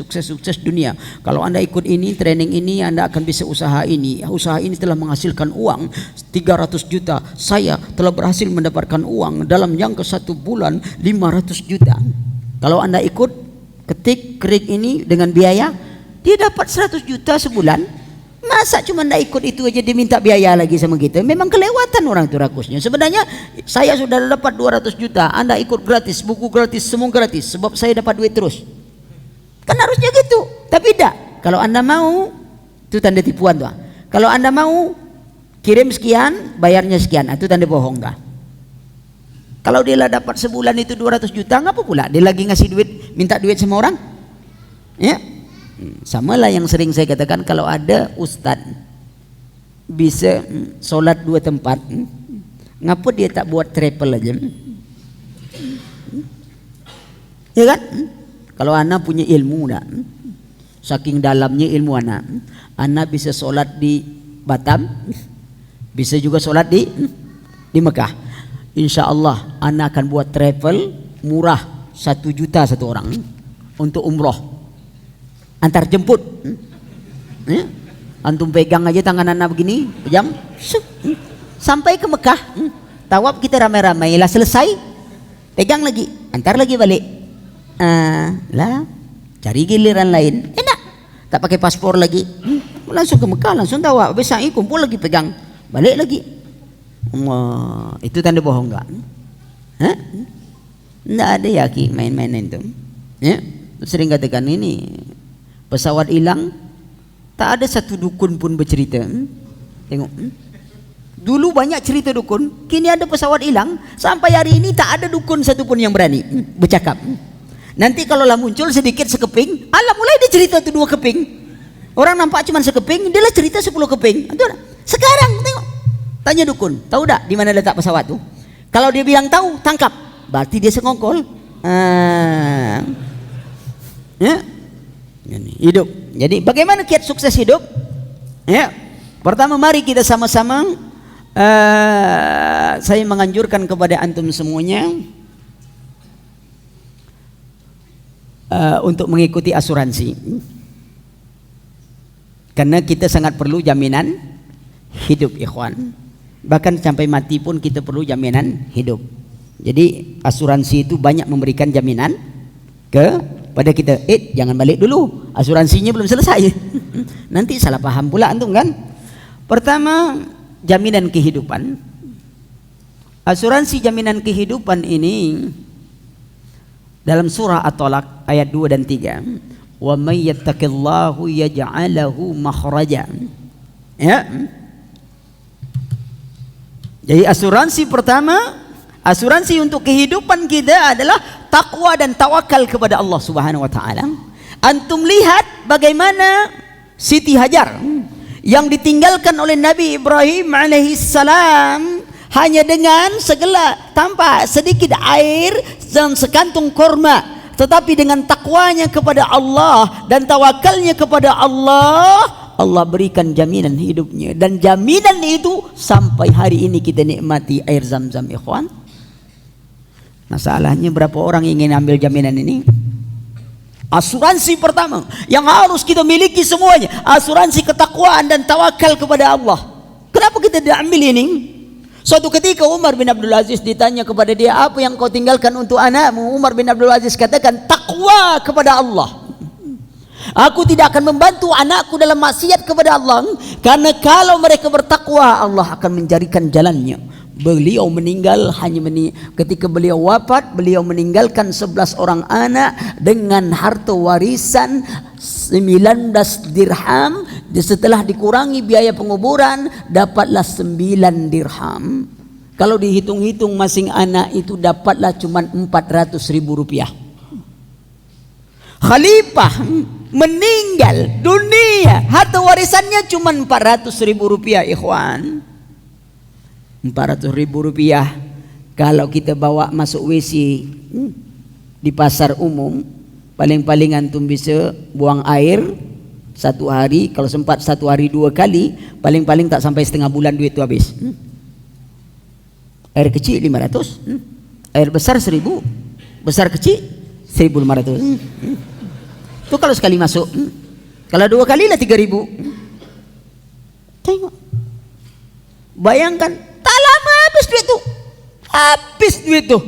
dunia. Kalau Anda ikut ini, training ini, Anda akan bisa usaha ini. Usaha ini telah menghasilkan uang 300 juta. Saya telah berhasil mendapatkan uang dalam jangka 1 bulan 500 juta. Kalau Anda ikut ketik krik ini dengan biaya, dia dapat 100 juta sebulan. Masa cuma ndak ikut itu aja diminta biaya lagi sama kita? Memang kelewatan orang itu rakusnya. Sebenarnya saya sudah dapat 200 juta, Anda ikut gratis, buku gratis, semua gratis, sebab saya dapat duit terus. Kan harusnya gitu. Tapi tidak. Kalau Anda mau, itu tanda tipuan tuh. Kalau Anda mau kirim sekian, bayarnya sekian, itu tanda bohong dah. Kalau dia lah dapat sebulan itu 200 juta, ngapa pula dia lagi ngasih duit, minta duit sama orang? Ya. Sama lah yang sering saya katakan, kalau ada ustad bisa solat 2 tempat, ngapa dia tak buat triple aja? Ya kan? Kalau anak punya ilmu dah, saking dalamnya ilmu anak bisa solat di Batam, bisa juga solat di Mekah. Insya Allah anak akan buat travel murah 1 juta satu orang untuk umroh. Antar jemput, antum pegang aja tangan anak begini, pegang, sampai ke Mekah, tawaf kita ramai-ramai, lah selesai, pegang lagi, antar lagi balik, lah cari giliran lain, enak, tak pakai paspor lagi, langsung ke Mekah, langsung tawaf, besok kumpul lagi pegang, balik lagi, itu tanda bohong enggak? Enggak ada ya ki main-main itu, ya, sering katakan ini. Pesawat hilang, tak ada satu dukun pun bercerita. Tengok, dulu banyak cerita dukun, kini ada pesawat hilang, sampai hari ini tak ada dukun satu pun yang berani bercakap. Nanti kalau lah muncul sedikit sekeping, alah mulai dia cerita tu 2 keping. Orang nampak cuma sekeping, dia lah cerita 10 keping. Sekarang tengok, tanya dukun, tahu tak di mana letak pesawat tu? Kalau dia bilang tahu, tangkap, berarti dia sengongkol. Ya. Hidup. Jadi bagaimana kiat sukses hidup? Ya, pertama mari kita sama-sama saya menganjurkan kepada antum semuanya untuk mengikuti asuransi, karena kita sangat perlu jaminan hidup, ikhwan. Bahkan sampai mati pun kita perlu jaminan hidup. Jadi asuransi itu banyak memberikan jaminan pada kita. Jangan balik dulu, asuransinya belum selesai. Nanti salah paham pula antum kan. Pertama, jaminan kehidupan. Asuransi jaminan kehidupan ini dalam surah At-Talaq ayat 2 dan 3. Wa may yattaqillahu yaj'al lahu makhraja. Ya. Jadi asuransi pertama, asuransi untuk kehidupan kita adalah takwa dan tawakal kepada Allah Subhanahu wa taala. Antum lihat bagaimana Siti Hajar yang ditinggalkan oleh Nabi Ibrahim alaihissalam hanya dengan tanpa sedikit air dan sekantung kurma, tetapi dengan takwanya kepada Allah dan tawakalnya kepada Allah, Allah berikan jaminan hidupnya, dan jaminan itu sampai hari ini kita nikmati air Zam-Zam, ikhwan. Masalahnya berapa orang ingin ambil jaminan ini? Asuransi pertama yang harus kita miliki semuanya, asuransi ketakwaan dan tawakal kepada Allah. Kenapa kita tidak ambil ini? Suatu ketika Umar bin Abdul Aziz ditanya kepada dia, apa yang kau tinggalkan untuk anakmu? Umar bin Abdul Aziz katakan, takwa kepada Allah. Aku tidak akan membantu anakku dalam maksiat kepada Allah, karena kalau mereka bertakwa, Allah akan menjadikan jalannya. Beliau meninggal ketika beliau wafat, beliau meninggalkan 11 orang anak dengan harta warisan 19 dirham. Setelah dikurangi biaya penguburan, dapatlah 9 dirham. Kalau dihitung-hitung masing anak itu dapatlah cuma 400.000 rupiah. Khalifah meninggal dunia, harta warisannya cuma 400.000 rupiah, ikhwan. 400.000 rupiah kalau kita bawa masuk WC di pasar umum, paling-paling antum bisa buang air 1 hari, kalau sempat 1 hari 2 kali, paling-paling tak sampai setengah bulan duit itu habis. Air kecil 500, air besar 1.000, besar kecil 1.500. Itu kalau sekali masuk. Kalau 2 kali lah 3.000. Tengok. Bayangkan, tak lama habis duit tuh. Habis duit tuh.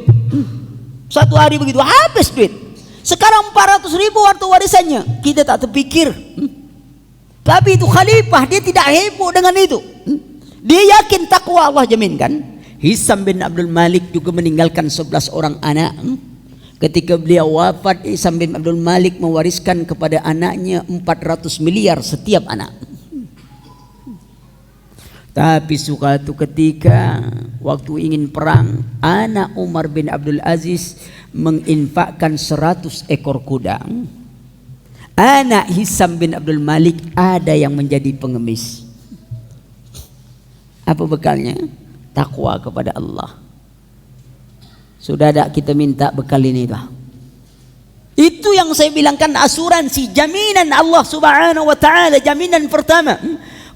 1 hari begitu habis duit. Sekarang 400.000 harta warisannya. Kita tak terpikir. Tapi itu khalifah, dia tidak heboh dengan itu. Dia yakin takwa Allah jaminkan. Hisam bin Abdul Malik juga meninggalkan 11 orang anak. Ketika beliau wafat, Hisam bin Abdul Malik mewariskan kepada anaknya 400 miliar setiap anak. Tapi suatu ketika waktu ingin perang, anak Umar bin Abdul Aziz menginfakkan 100 ekor kuda. Anak Hisam bin Abdul Malik ada yang menjadi pengemis. Apa bekalnya? Takwa kepada Allah. Sudah ada kita minta bekal ini dah. Itu yang saya bilangkan asuransi, jaminan Allah Subhanahu wa taala, jaminan pertama.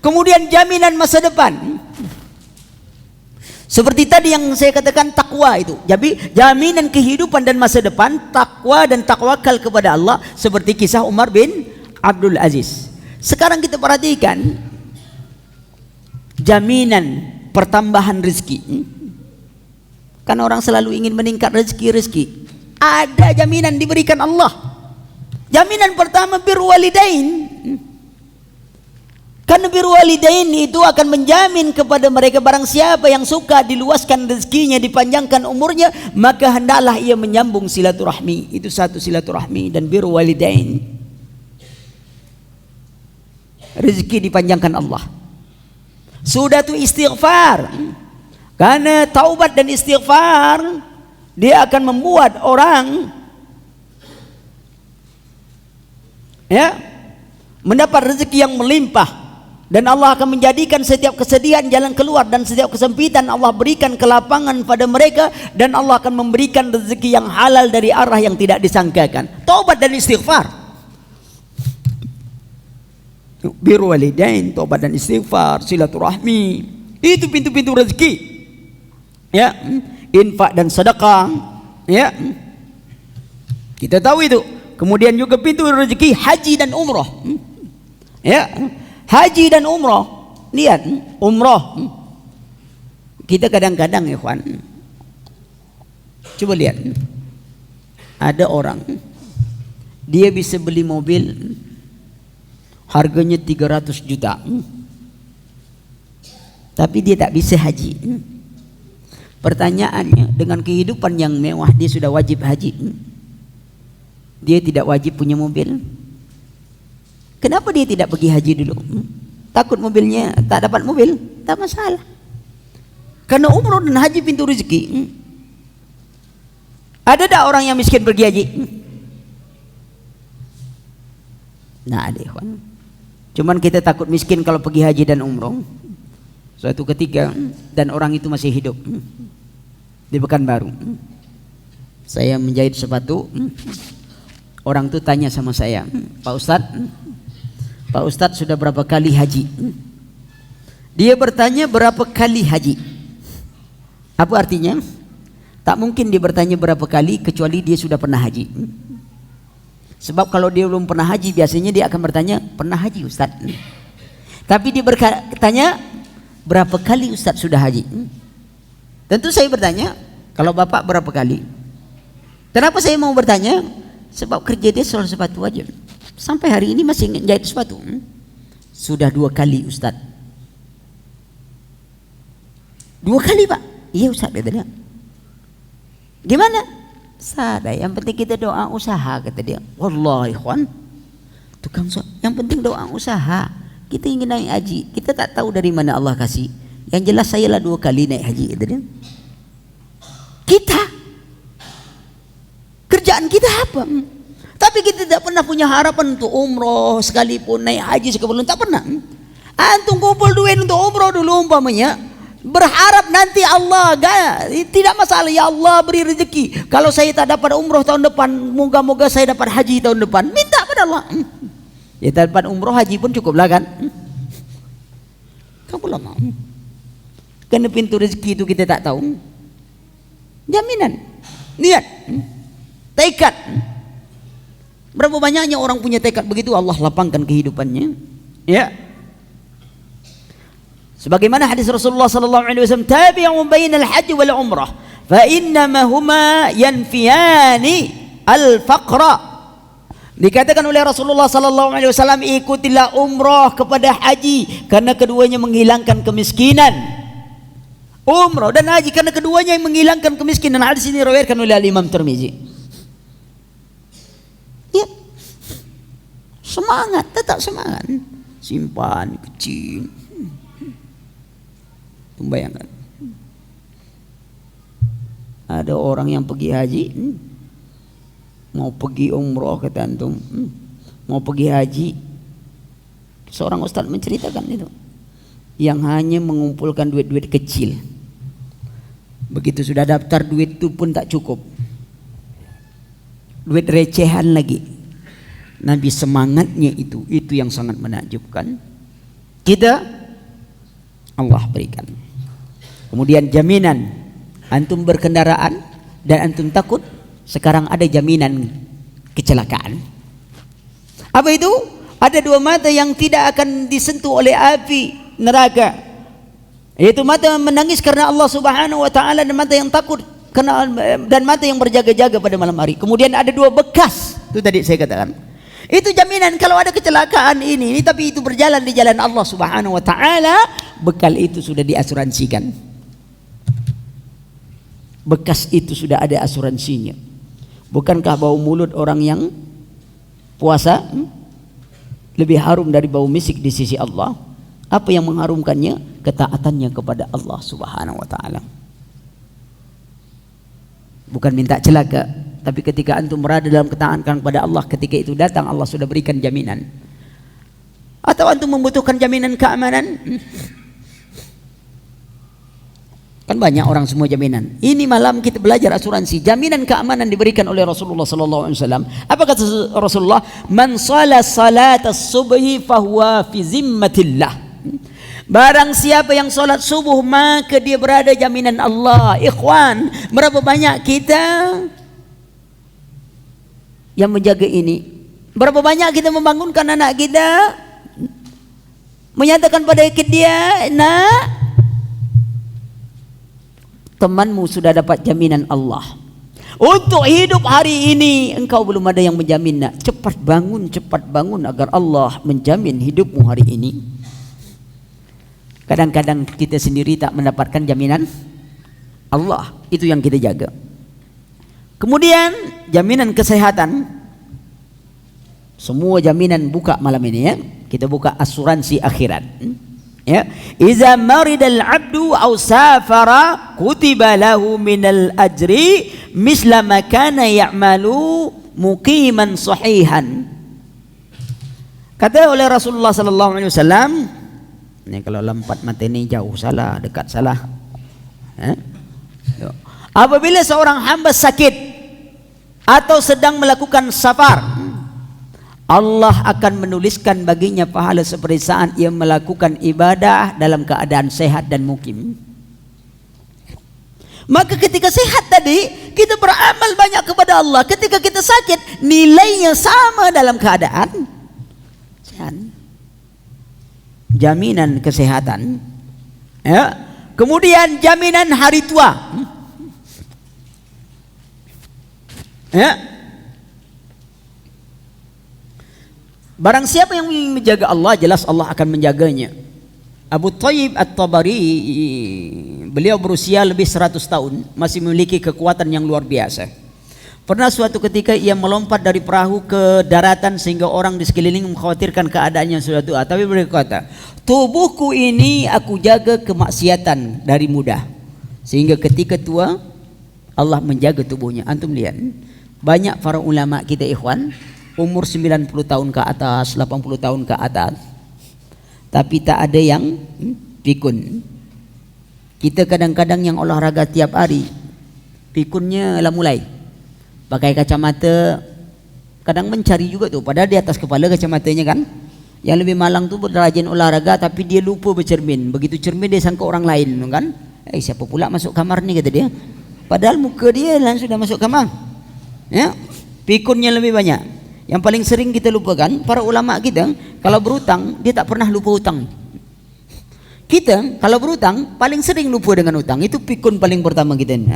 Kemudian jaminan masa depan. Seperti tadi yang saya katakan takwa itu. Jadi jaminan kehidupan dan masa depan, takwa dan takwakal kepada Allah seperti kisah Umar bin Abdul Aziz. Sekarang kita perhatikan jaminan pertambahan rezeki. Kan orang selalu ingin meningkat rezeki. Ada jaminan diberikan Allah. Jaminan pertama birrul walidain. Karena birrul walidain itu akan menjamin kepada mereka barang siapa yang suka diluaskan rezekinya, dipanjangkan umurnya, maka hendaklah ia menyambung silaturahmi. Itu satu silaturahmi dan birrul walidain. Rezeki dipanjangkan Allah. Sudah tu istighfar. Karena taubat dan istighfar dia akan membuat orang mendapat rezeki yang melimpah, dan Allah akan menjadikan setiap kesedihan jalan keluar, dan setiap kesempitan Allah berikan kelapangan pada mereka, dan Allah akan memberikan rezeki yang halal dari arah yang tidak disangkakan. Taubat dan istighfar. Birrul walidain, taubat dan istighfar, silaturahmi, itu pintu-pintu rezeki. Ya, infak dan sedekah. Ya, kita tahu itu. Kemudian juga pintu rezeki haji dan umrah. Ya, haji dan umrah. Lihat, umrah. Kita kadang-kadang ikhwan, coba lihat, ada orang dia bisa beli mobil harganya 300 juta, tapi dia tak bisa haji. Pertanyaannya, dengan kehidupan yang mewah dia sudah wajib haji, dia tidak wajib punya mobil. Kenapa dia tidak pergi haji dulu? Takut mobilnya tak dapat mobil? Tak masalah. Karena umrah dan haji pintu rezeki. Ada tak orang yang miskin pergi haji? Nah, ada ikhwan. Cuman kita takut miskin kalau pergi haji dan umrah. Suatu ketika, dan orang itu masih hidup di Pekanbaru. Saya menjahit sepatu. Orang itu tanya sama saya, Pak Ustadz sudah berapa kali haji? Dia bertanya berapa kali haji. Apa artinya? Tak mungkin dia bertanya berapa kali kecuali dia sudah pernah haji. Sebab kalau dia belum pernah haji, biasanya dia akan bertanya, pernah haji Ustadz? Tapi dia bertanya, berapa kali Ustadz sudah haji? Tentu saya bertanya, kalau Bapak berapa kali? Kenapa saya mau bertanya? Sebab kerja dia soal sepatu aja. Sampai hari ini masih jahit sepatu. Sudah 2 kali Ustadz. 2 kali Pak? Iya Ustadz, katanya. Gimana? Sada, yang penting kita doa usaha, kata dia. Wallahi ikhwan, tukang yang penting doa usaha. Kita ingin naik haji, kita tak tahu dari mana Allah kasih. Yang jelas saya lah 2 kali naik haji, kata dia. Kita kerjaan kita apa? Tapi kita tidak pernah punya harapan untuk umroh sekalipun, naik haji sekalipun, tak pernah. Antum kumpul duit untuk umroh dulu umpamanya, berharap nanti Allah tidak masalah, ya Allah beri rezeki. Kalau saya tak dapat umroh tahun depan, moga-moga saya dapat haji tahun depan. Minta pada Allah. Ya dapat umroh haji pun cukuplah kan. Kamu lama. Karena pintu rezeki itu kita tak tahu. Jaminan, niat, tekad. Berapa banyaknya orang punya tekad begitu, Allah lapangkan kehidupannya. Ya. Sebagaimana hadis Rasulullah sallallahu alaihi wasallam, tabi'u bainal haji wal umrah fa innama huma yanfiyani al-faqra. Dikatakan oleh Rasulullah sallallahu alaihi wasallam, ikutilah umrah kepada haji karena keduanya menghilangkan kemiskinan. Umrah dan haji karena keduanya yang menghilangkan kemiskinan. Hadis ini diriwayatkan oleh Imam Tirmizi. Ya. Semangat, tetap semangat. Simpan kecil. Bayangkan. Ada orang yang pergi haji, mau pergi umrah, kata antum, mau pergi haji. Seorang ustaz menceritakan itu, yang hanya mengumpulkan duit-duit kecil. Begitu sudah daftar, duit itu pun tak cukup, duit recehan lagi. Nabi semangatnya itu yang sangat menakjubkan. Kita Allah berikan. Kemudian jaminan, antum berkendaraan dan antum takut, sekarang ada jaminan kecelakaan. Apa itu? Ada dua mata yang tidak akan disentuh oleh api neraka, yaitu mata menangis karena Allah Subhanahu wa taala, dan mata yang takut karena, dan mata yang berjaga-jaga pada malam hari. Kemudian ada dua bekas, itu tadi saya katakan. Itu jaminan kalau ada kecelakaan ini, tapi itu berjalan di jalan Allah Subhanahu wa taala, bekal itu sudah diasuransikan. Bekas itu sudah ada asuransinya. Bukankah bau mulut orang yang puasa lebih harum dari bau misik di sisi Allah? Apa yang mengharumkannya? Ketaatannya kepada Allah Subhanahu wa taala. Bukan minta celaka, tapi ketika antum berada dalam ketaatan kepada Allah, ketika itu datang Allah sudah berikan jaminan. Atau antum membutuhkan jaminan keamanan? Kan banyak orang semua jaminan. Ini malam kita belajar asuransi. Jaminan keamanan diberikan oleh Rasulullah sallallahu alaihi wasallam. Apa kata Rasulullah? Man shalla salat as-subhi fahuwa fi zimmatillah. Barang siapa yang salat subuh, maka dia berada jaminan Allah. Ikhwan, berapa banyak kita yang menjaga ini? Berapa banyak kita membangunkan anak kita, menyatakan pada dia, nak, temanmu sudah dapat jaminan Allah. Untuk hidup hari ini engkau belum ada yang menjamin, nak. Cepat bangun agar Allah menjamin hidupmu hari ini. Kadang-kadang kita sendiri tak mendapatkan jaminan Allah, itu yang kita jaga. Kemudian jaminan kesehatan. Semua jaminan buka malam ini ya. Kita buka asuransi akhirat. Ya, iza maridal abdu aw safara kutiba lahu minal ajri misla ma kana ya'malu muqiman sahihan. Kata oleh Rasulullah sallallahu alaihi wasallam, ini kalau lampat mata ini jauh salah, dekat salah. Apabila seorang hamba sakit atau sedang melakukan safar, Allah akan menuliskan baginya pahala seperti saat ia melakukan ibadah dalam keadaan sehat dan mukim. Maka ketika sehat tadi kita beramal banyak kepada Allah. Ketika kita sakit nilainya sama dalam keadaan sehat. Jaminan kesehatan. Ya. Kemudian jaminan hari tua. Ya. Barang siapa yang menjaga Allah, jelas Allah akan menjaganya. Abu Thayyib At-Tabari, beliau berusia lebih 100 tahun, masih memiliki kekuatan yang luar biasa. Pernah suatu ketika ia melompat dari perahu ke daratan sehingga orang di sekeliling mengkhawatirkan keadaannya sudah tua. Tapi beliau berkata, tubuhku ini aku jaga kemaksiatan dari muda, sehingga ketika tua Allah menjaga tubuhnya. Antum lihat, banyak para ulama kita ikhwan umur 90 tahun ke atas, 80 tahun ke atas, tapi tak ada yang pikun. Kita kadang-kadang yang olahraga tiap hari, pikunnya lah mulai. Pakai kacamata, kadang mencari juga tuh, padahal di atas kepala kacamatanya kan. Yang lebih malang tuh rajin olahraga tapi dia lupa bercermin. Begitu cermin dia sangka orang lain kan. Siapa pula masuk kamar ni, kata dia. Padahal muka dia langsung sudah masuk kamar. Ya, pikunnya lebih banyak. Yang paling sering kita lupakan, para ulama kita kalau berutang dia tak pernah lupa hutang. Kita kalau berutang paling sering lupa dengan hutang. Itu pikun paling pertama kita ni.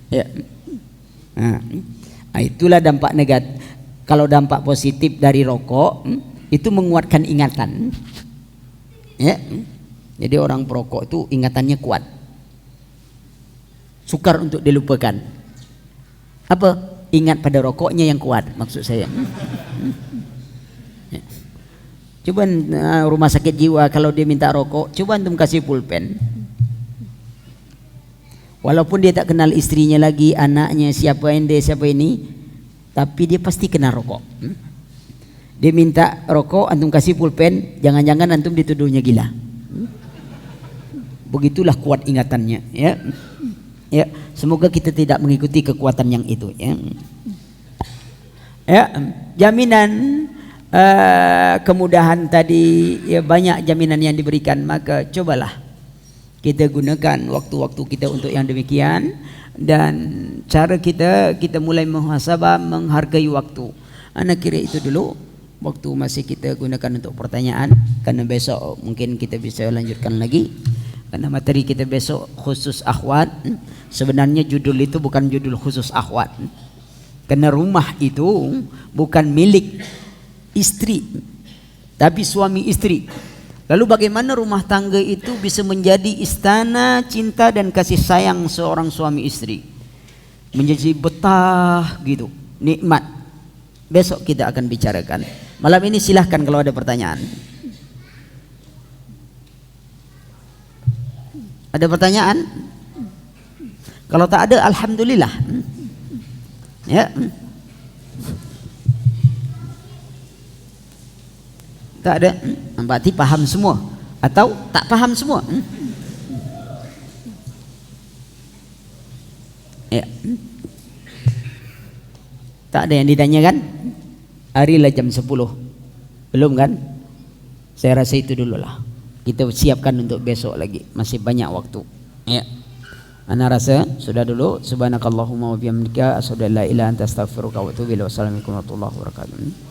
Ya. Itulah dampak negatif. Kalau dampak positif dari rokok itu menguatkan ingatan. Ya. Jadi orang perokok itu ingatannya kuat. Sukar untuk dilupakan. Apa? Ingat pada rokoknya yang kuat maksud saya. Ya. Coba rumah sakit jiwa kalau dia minta rokok, coba antum kasih pulpen. Walaupun dia tak kenal istrinya lagi, anaknya, siapa yang dia, siapa ini, tapi dia pasti kena rokok. Dia minta rokok, antum kasih pulpen, jangan-jangan antum dituduhnya gila. Begitulah kuat ingatannya, ya. Ya, semoga kita tidak mengikuti kekuatan yang itu, ya. Ya, jaminan kemudahan tadi, ya banyak jaminan yang diberikan, maka cobalah kita gunakan waktu-waktu kita untuk yang demikian. Dan cara kita mulai muhasabah, menghargai waktu. Ana kira itu dulu waktu masih kita gunakan untuk pertanyaan, karena besok mungkin kita bisa lanjutkan lagi, karena materi kita besok khusus akhwat. Sebenarnya judul itu bukan judul khusus akhwat, karena rumah itu bukan milik istri tapi suami istri. Lalu bagaimana rumah tangga itu bisa menjadi istana cinta dan kasih sayang seorang suami istri, menjadi betah gitu, nikmat. Besok kita akan bicarakan. Malam ini silahkan kalau ada pertanyaan. Ada pertanyaan? Kalau tak ada, alhamdulillah. Ya. Tak ada, berarti paham semua atau tak paham semua? Ya. Tak ada yang ditanyakan? Harilah jam 10. Belum kan? Saya rasa itu dulu lah. Kita siapkan untuk besok lagi. Masih banyak waktu. Ya. Ana rasa sudah dulu. Subhanakallahumma wa bihamdika asyhadu an la ilaha illa anta astaghfiruka wa atubu ilaik. Wassalamualaikum warahmatullahi wabarakatuh.